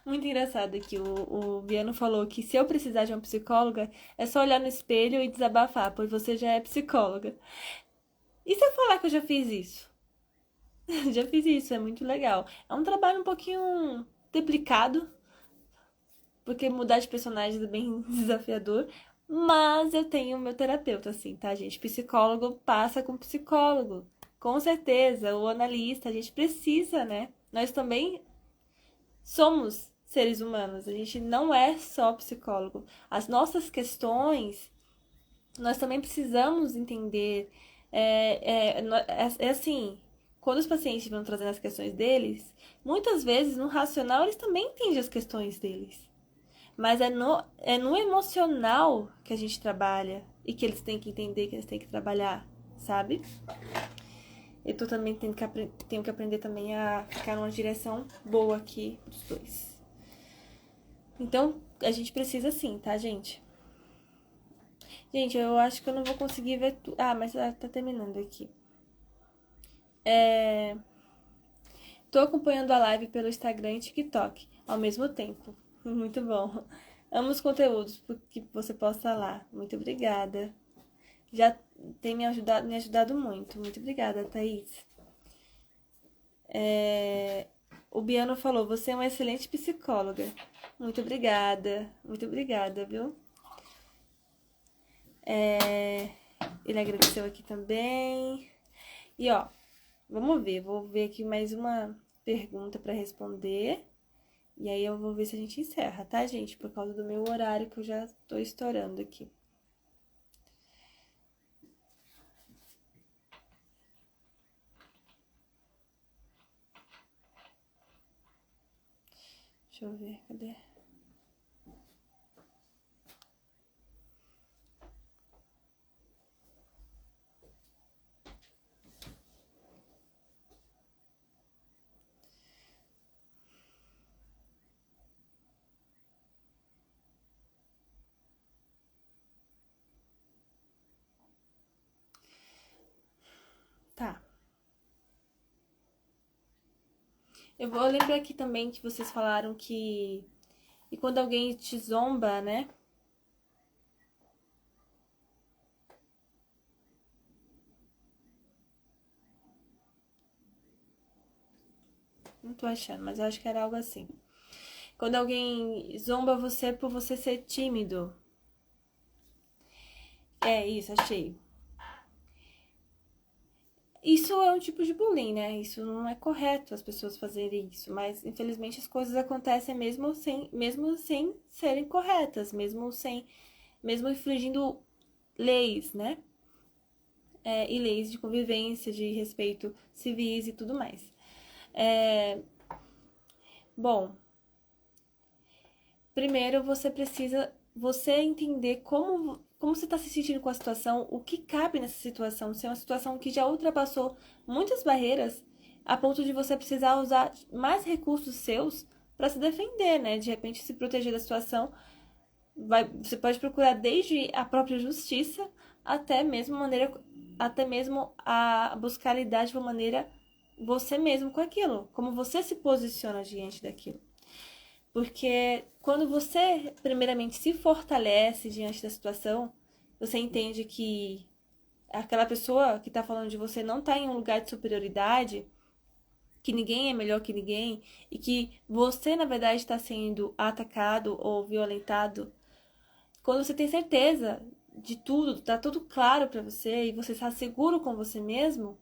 S1: Muito engraçado que o Biano falou que se eu precisar de uma psicóloga, é só olhar no espelho e desabafar, pois você já é psicóloga. E se eu falar que eu já fiz isso? Já fiz isso, é muito legal. É um trabalho um pouquinho duplicado, porque mudar de personagem é bem desafiador. Mas eu tenho meu terapeuta, assim, tá, gente? Psicólogo passa com psicólogo. Com certeza, o analista, a gente precisa, né? Nós também somos seres humanos, a gente não é só psicólogo. As nossas questões, nós também precisamos entender. É assim, quando os pacientes vão trazendo as questões deles, muitas vezes no racional eles também entendem as questões deles. Mas é no emocional que a gente trabalha e que eles têm que entender, que eles têm que trabalhar, sabe? Eu tô também tenho que aprender também a ficar numa direção boa aqui dos dois. Então, a gente precisa sim, tá, gente? Gente, eu acho que eu não vou conseguir ver tudo. Ah, mas tá terminando aqui. Tô acompanhando a live pelo Instagram e TikTok ao mesmo tempo. Muito bom. Amo os conteúdos que você posta lá. Muito obrigada. Já tem me ajudado muito. Muito obrigada, Thaís. O Biano falou, você é uma excelente psicóloga. Muito obrigada, viu? Ele agradeceu aqui também. E ó, vamos ver, vou ver aqui mais uma pergunta para responder. E aí eu vou ver se a gente encerra, tá, gente? Por causa do meu horário que eu já tô estourando aqui. Deixa eu ver, cadê? Tá. Eu lembro aqui também que vocês falaram que... E quando alguém te zomba, né? Não tô achando, mas eu acho que era algo assim. Quando alguém zomba você por você ser tímido. É, isso, achei. Isso é um tipo de bullying, né? Isso não é correto as pessoas fazerem isso, mas infelizmente as coisas acontecem mesmo sem serem corretas, mesmo infringindo leis, né? E leis de convivência, de respeito civis e tudo mais. Bom, primeiro você precisa entender como você está se sentindo com a situação, o que cabe nessa situação, se é uma situação que já ultrapassou muitas barreiras, a ponto de você precisar usar mais recursos seus para se defender, né? De repente se proteger da situação. Você pode procurar desde a própria justiça até mesmo a buscar lidar de uma maneira você mesmo com aquilo, como você se posiciona diante daquilo. Porque quando você, primeiramente, se fortalece diante da situação, você entende que aquela pessoa que está falando de você não está em um lugar de superioridade, que ninguém é melhor que ninguém, e que você, na verdade, está sendo atacado ou violentado. Quando você tem certeza de tudo, tá tudo claro para você e você está seguro com você mesmo,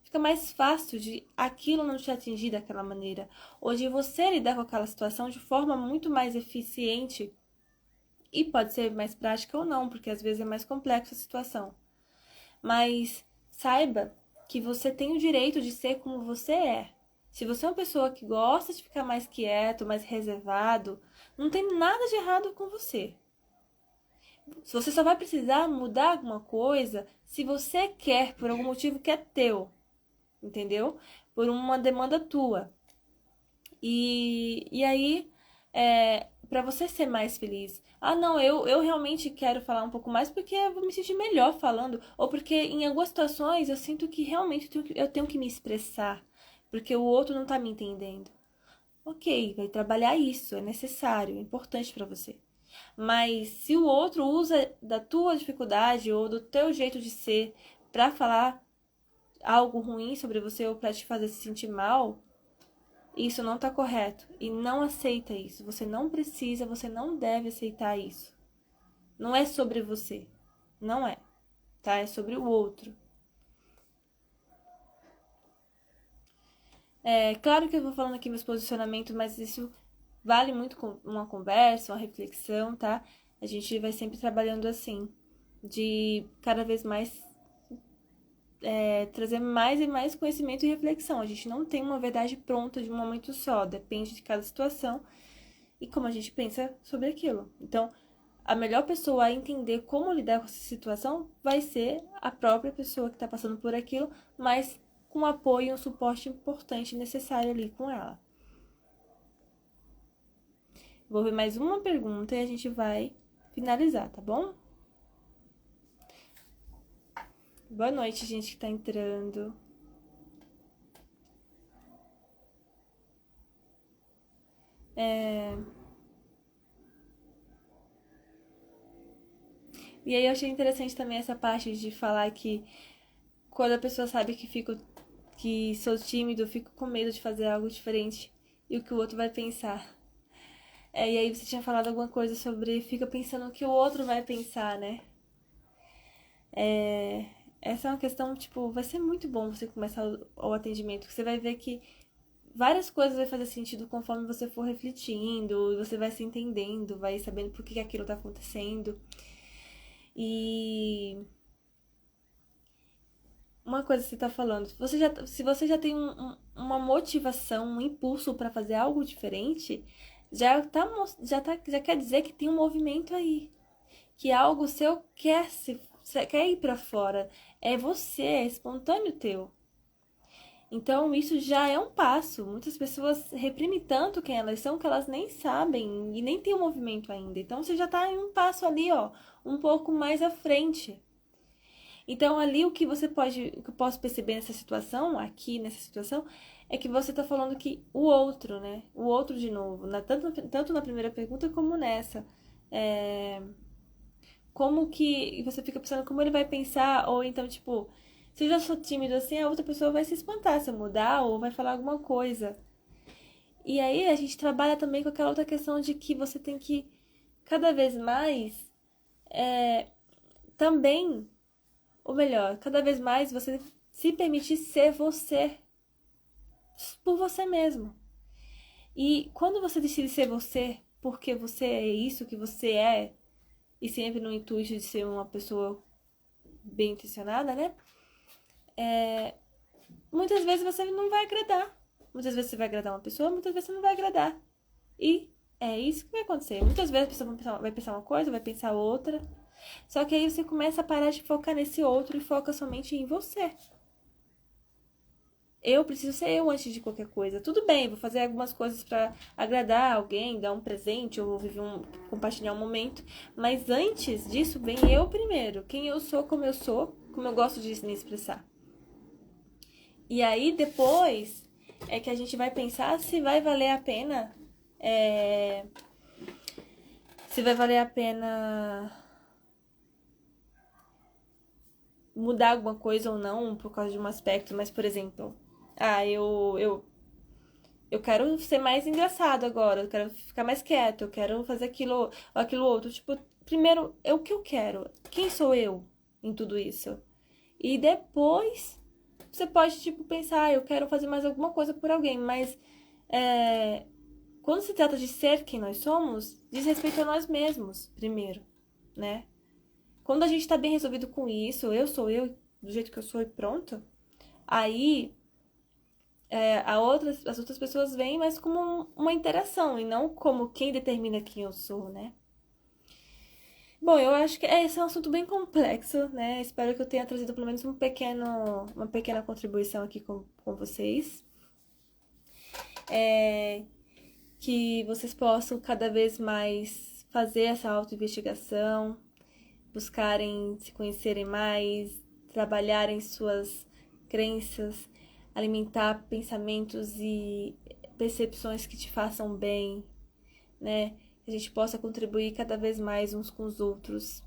S1: fica mais fácil de aquilo não te atingir daquela maneira, ou de você lidar com aquela situação de forma muito mais eficiente. E pode ser mais prática ou não, porque às vezes é mais complexa a situação. Mas saiba que você tem o direito de ser como você é. Se você é uma pessoa que gosta de ficar mais quieto, mais reservado, não tem nada de errado com você. Você só vai precisar mudar alguma coisa se você quer, por algum motivo que é teu, entendeu? Por uma demanda tua. E aí, para você ser mais feliz. Ah, não, eu realmente quero falar um pouco mais porque eu vou me sentir melhor falando. Ou porque em algumas situações eu sinto que realmente eu tenho que me expressar. Porque o outro não tá me entendendo. Ok, vai trabalhar isso, é necessário, é importante para você. Mas se o outro usa da tua dificuldade ou do teu jeito de ser para falar algo ruim sobre você ou para te fazer se sentir mal, isso não tá correto. E não aceita isso. Você não precisa, você não deve aceitar isso. Não é sobre você. Não é. Tá? É sobre o outro. É claro que eu vou falando aqui meus posicionamentos, mas isso vale muito uma conversa, uma reflexão, tá? A gente vai sempre trabalhando assim, de cada vez mais trazer mais e mais conhecimento e reflexão. A gente não tem uma verdade pronta de um momento só, depende de cada situação e como a gente pensa sobre aquilo. Então, a melhor pessoa a entender como lidar com essa situação vai ser a própria pessoa que está passando por aquilo, mas com apoio e um suporte importante necessário ali com ela. Vou ver mais uma pergunta e a gente vai finalizar, tá bom? Boa noite, gente que tá entrando. E aí eu achei interessante também essa parte de falar que quando a pessoa sabe que sou tímido, fico com medo de fazer algo diferente e o que o outro vai pensar. E aí você tinha falado alguma coisa sobre fica pensando o que o outro vai pensar, né? Essa é uma questão, tipo, vai ser muito bom você começar o atendimento, que você vai ver que várias coisas vai fazer sentido conforme você for refletindo, você vai se entendendo, vai sabendo por que aquilo tá acontecendo. E uma coisa que você tá falando, se você já tem uma motivação, um impulso para fazer algo diferente, já quer dizer que tem um movimento aí. Que algo seu quer ir pra fora. É você, é espontâneo teu. Então, isso já é um passo. Muitas pessoas reprimem tanto quem elas são que elas nem sabem e nem tem o movimento ainda. Então, você já tá em um passo ali, ó, um pouco mais à frente. Então, ali o que que eu posso perceber nessa situação, aqui nessa situação, é que você tá falando que o outro, né? O outro de novo, tanto na primeira pergunta como nessa. É, como que você fica pensando como ele vai pensar, ou então, tipo, se eu já sou tímido assim, a outra pessoa vai se espantar se eu mudar ou vai falar alguma coisa. E aí a gente trabalha também com aquela outra questão de que você tem que cada vez mais também, ou melhor, cada vez mais você se permitir ser você, por você mesmo. E quando você decide ser você, porque você é isso que você é, e sempre no intuito de ser uma pessoa bem intencionada, né? Muitas vezes você não vai agradar. Muitas vezes você vai agradar uma pessoa, muitas vezes você não vai agradar. E é isso que vai acontecer. Muitas vezes a pessoa vai pensar uma coisa, vai pensar outra. Só que aí você começa a parar de focar nesse outro e foca somente em você. Eu preciso ser eu antes de qualquer coisa. Tudo bem, vou fazer algumas coisas pra agradar alguém, dar um presente ou compartilhar um momento. Mas antes disso, vem eu primeiro. Quem eu sou, como eu gosto de me expressar. E aí depois é que a gente vai pensar se vai valer a pena. Se vai valer a pena mudar alguma coisa ou não por causa de um aspecto. Mas, por exemplo, eu quero ser mais engraçado agora, eu quero ficar mais quieto, eu quero fazer aquilo outro. Tipo, primeiro, é o que eu quero. Quem sou eu em tudo isso? E depois você pode, tipo, pensar, eu quero fazer mais alguma coisa por alguém, mas quando se trata de ser quem nós somos, diz respeito a nós mesmos, primeiro, né? Quando a gente tá bem resolvido com isso, eu sou eu, do jeito que eu sou e pronto, aí as outras pessoas veem mais como uma interação e não como quem determina quem eu sou, né? Bom, eu acho que esse é um assunto bem complexo, né? Espero que eu tenha trazido pelo menos uma pequena contribuição aqui com vocês. Que vocês possam cada vez mais fazer essa autoinvestigação, buscarem se conhecerem mais, trabalharem suas crenças, alimentar pensamentos e percepções que te façam bem, né? Que a gente possa contribuir cada vez mais uns com os outros.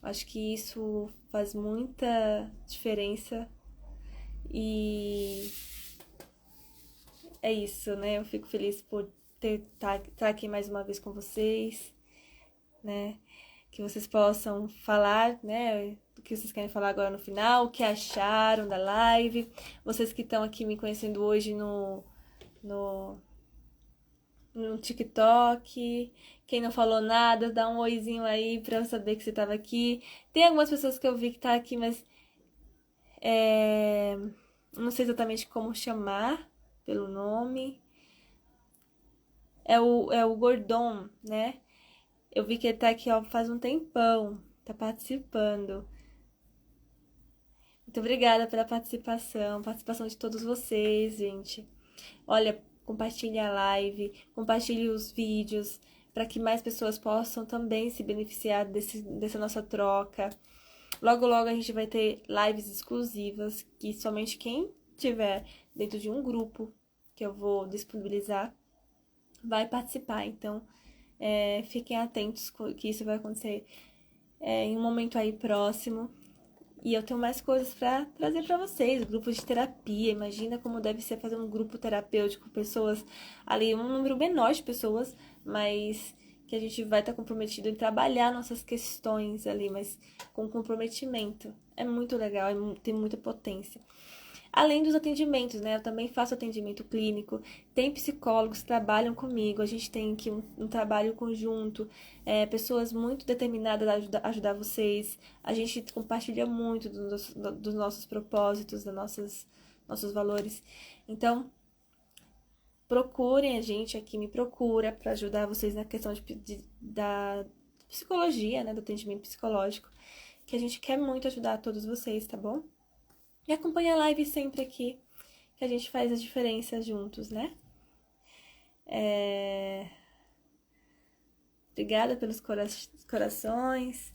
S1: Acho que isso faz muita diferença e é isso, né? Eu fico feliz por estar aqui mais uma vez com vocês, né? Que vocês possam falar, né? O que vocês querem falar agora no final, o que acharam da live. Vocês que estão aqui me conhecendo hoje no, no TikTok. Quem não falou nada, dá um oizinho aí pra eu saber que você estava aqui. Tem algumas pessoas que eu vi que tá aqui, mas não sei exatamente como chamar pelo nome. É o Gordon, né? Eu vi que ele tá aqui, ó, faz um tempão, tá participando. Muito obrigada pela participação de todos vocês, gente. Olha, compartilhe a live, compartilhe os vídeos, para que mais pessoas possam também se beneficiar dessa nossa troca. Logo, logo a gente vai ter lives exclusivas, que somente quem tiver dentro de um grupo que eu vou disponibilizar vai participar. Então, fiquem atentos que isso vai acontecer em um momento aí próximo. E eu tenho mais coisas para trazer para vocês, grupos de terapia. Imagina como deve ser fazer um grupo terapêutico, pessoas ali, um número menor de pessoas, mas que a gente vai estar comprometido em trabalhar nossas questões ali, mas com comprometimento. É muito legal, tem muita potência. Além dos atendimentos, né? Eu também faço atendimento clínico. Tem psicólogos que trabalham comigo. A gente tem aqui um trabalho conjunto. Pessoas muito determinadas a ajudar vocês. A gente compartilha muito dos nossos propósitos, nossos valores. Então, procurem a gente aqui, me procura para ajudar vocês na questão da psicologia, né, do atendimento psicológico, que a gente quer muito ajudar todos vocês, tá bom? E acompanha a live sempre aqui, que a gente faz a diferença juntos, né? Obrigada pelos corações.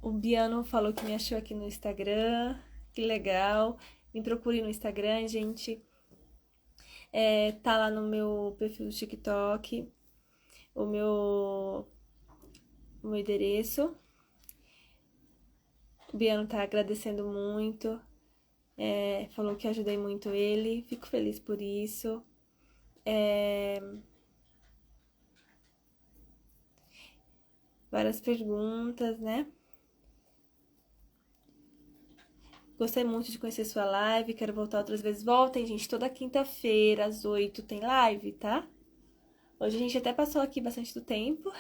S1: O Biano falou que me achou aqui no Instagram. Que legal. Me procure no Instagram, gente. Tá lá no meu perfil do TikTok. O meu endereço. O Biano tá agradecendo muito. Falou que ajudei muito ele. Fico feliz por isso. Várias perguntas, né? Gostei muito de conhecer sua live, quero voltar outras vezes. Voltem, gente, toda quinta-feira, às 8, tem live, tá? Hoje a gente até passou aqui bastante do tempo.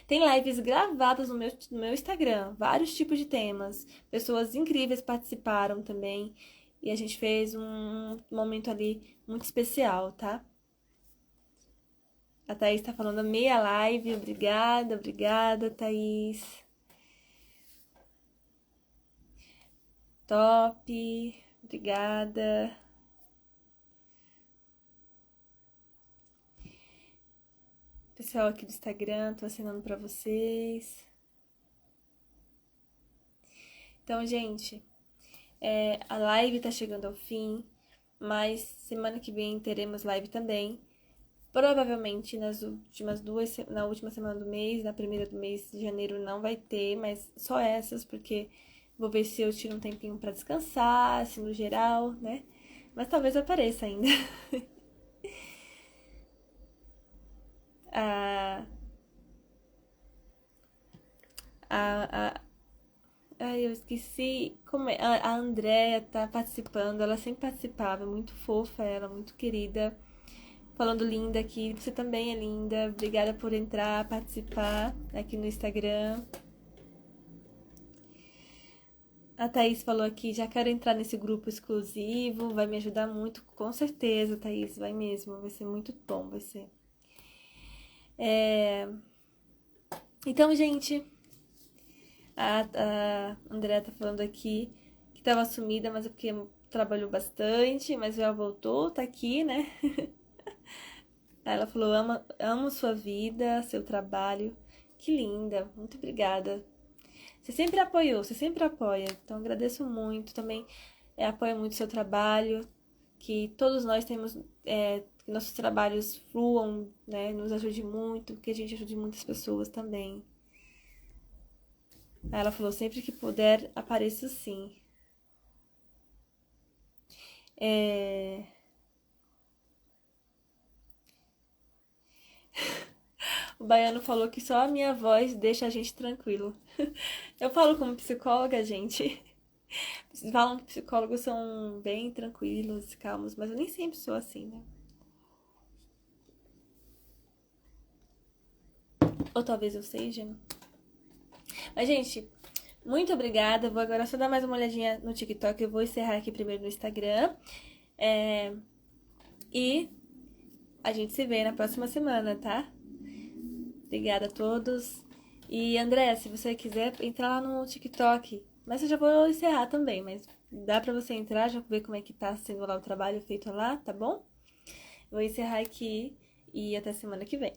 S1: Tem lives gravadas no meu Instagram, vários tipos de temas. Pessoas incríveis participaram também. E a gente fez um momento ali muito especial, tá? A Thaís tá falando meia live. Obrigada, Thaís. Top, obrigada. Pessoal aqui do Instagram, tô assinando pra vocês. Então, gente, a live tá chegando ao fim, mas semana que vem teremos live também. Provavelmente na última semana do mês, na primeira do mês de janeiro não vai ter, mas só essas, porque vou ver se eu tiro um tempinho pra descansar, assim, no geral, né? Mas talvez eu apareça ainda. Ai, eu esqueci como é. A Andrea tá participando, ela sempre participava, muito fofa ela, muito querida. Falando linda aqui, você também é linda. Obrigada por entrar, participar aqui no Instagram. A Thaís falou aqui, já quero entrar nesse grupo exclusivo, vai me ajudar muito, com certeza, Thaís, vai mesmo, vai ser muito bom, vai ser. Então, gente, a Andrea tá falando aqui que tava sumida, mas é porque trabalhou bastante, mas já voltou, tá aqui, né? Ela falou, amo sua vida, seu trabalho. Que linda, muito obrigada. Você sempre apoiou, você sempre apoia. Então agradeço muito. Também apoio muito seu trabalho. Que todos nós temos, que nossos trabalhos fluam, né? Nos ajude muito, que a gente ajude muitas pessoas também. Aí ela falou, sempre que puder, apareça sim. O Baiano falou que só a minha voz deixa a gente tranquilo. Eu falo como psicóloga, gente. Falam que psicólogos são bem tranquilos, calmos, mas eu nem sempre sou assim, né? Ou talvez eu seja. Mas, gente, muito obrigada. Vou agora só dar mais uma olhadinha no TikTok. Eu vou encerrar aqui primeiro no Instagram. E a gente se vê na próxima semana, tá? Obrigada a todos. E, André, se você quiser entrar lá no TikTok, mas eu já vou encerrar também, mas dá pra você entrar, já ver como é que tá sendo lá o trabalho feito lá, tá bom? Vou encerrar aqui e até semana que vem.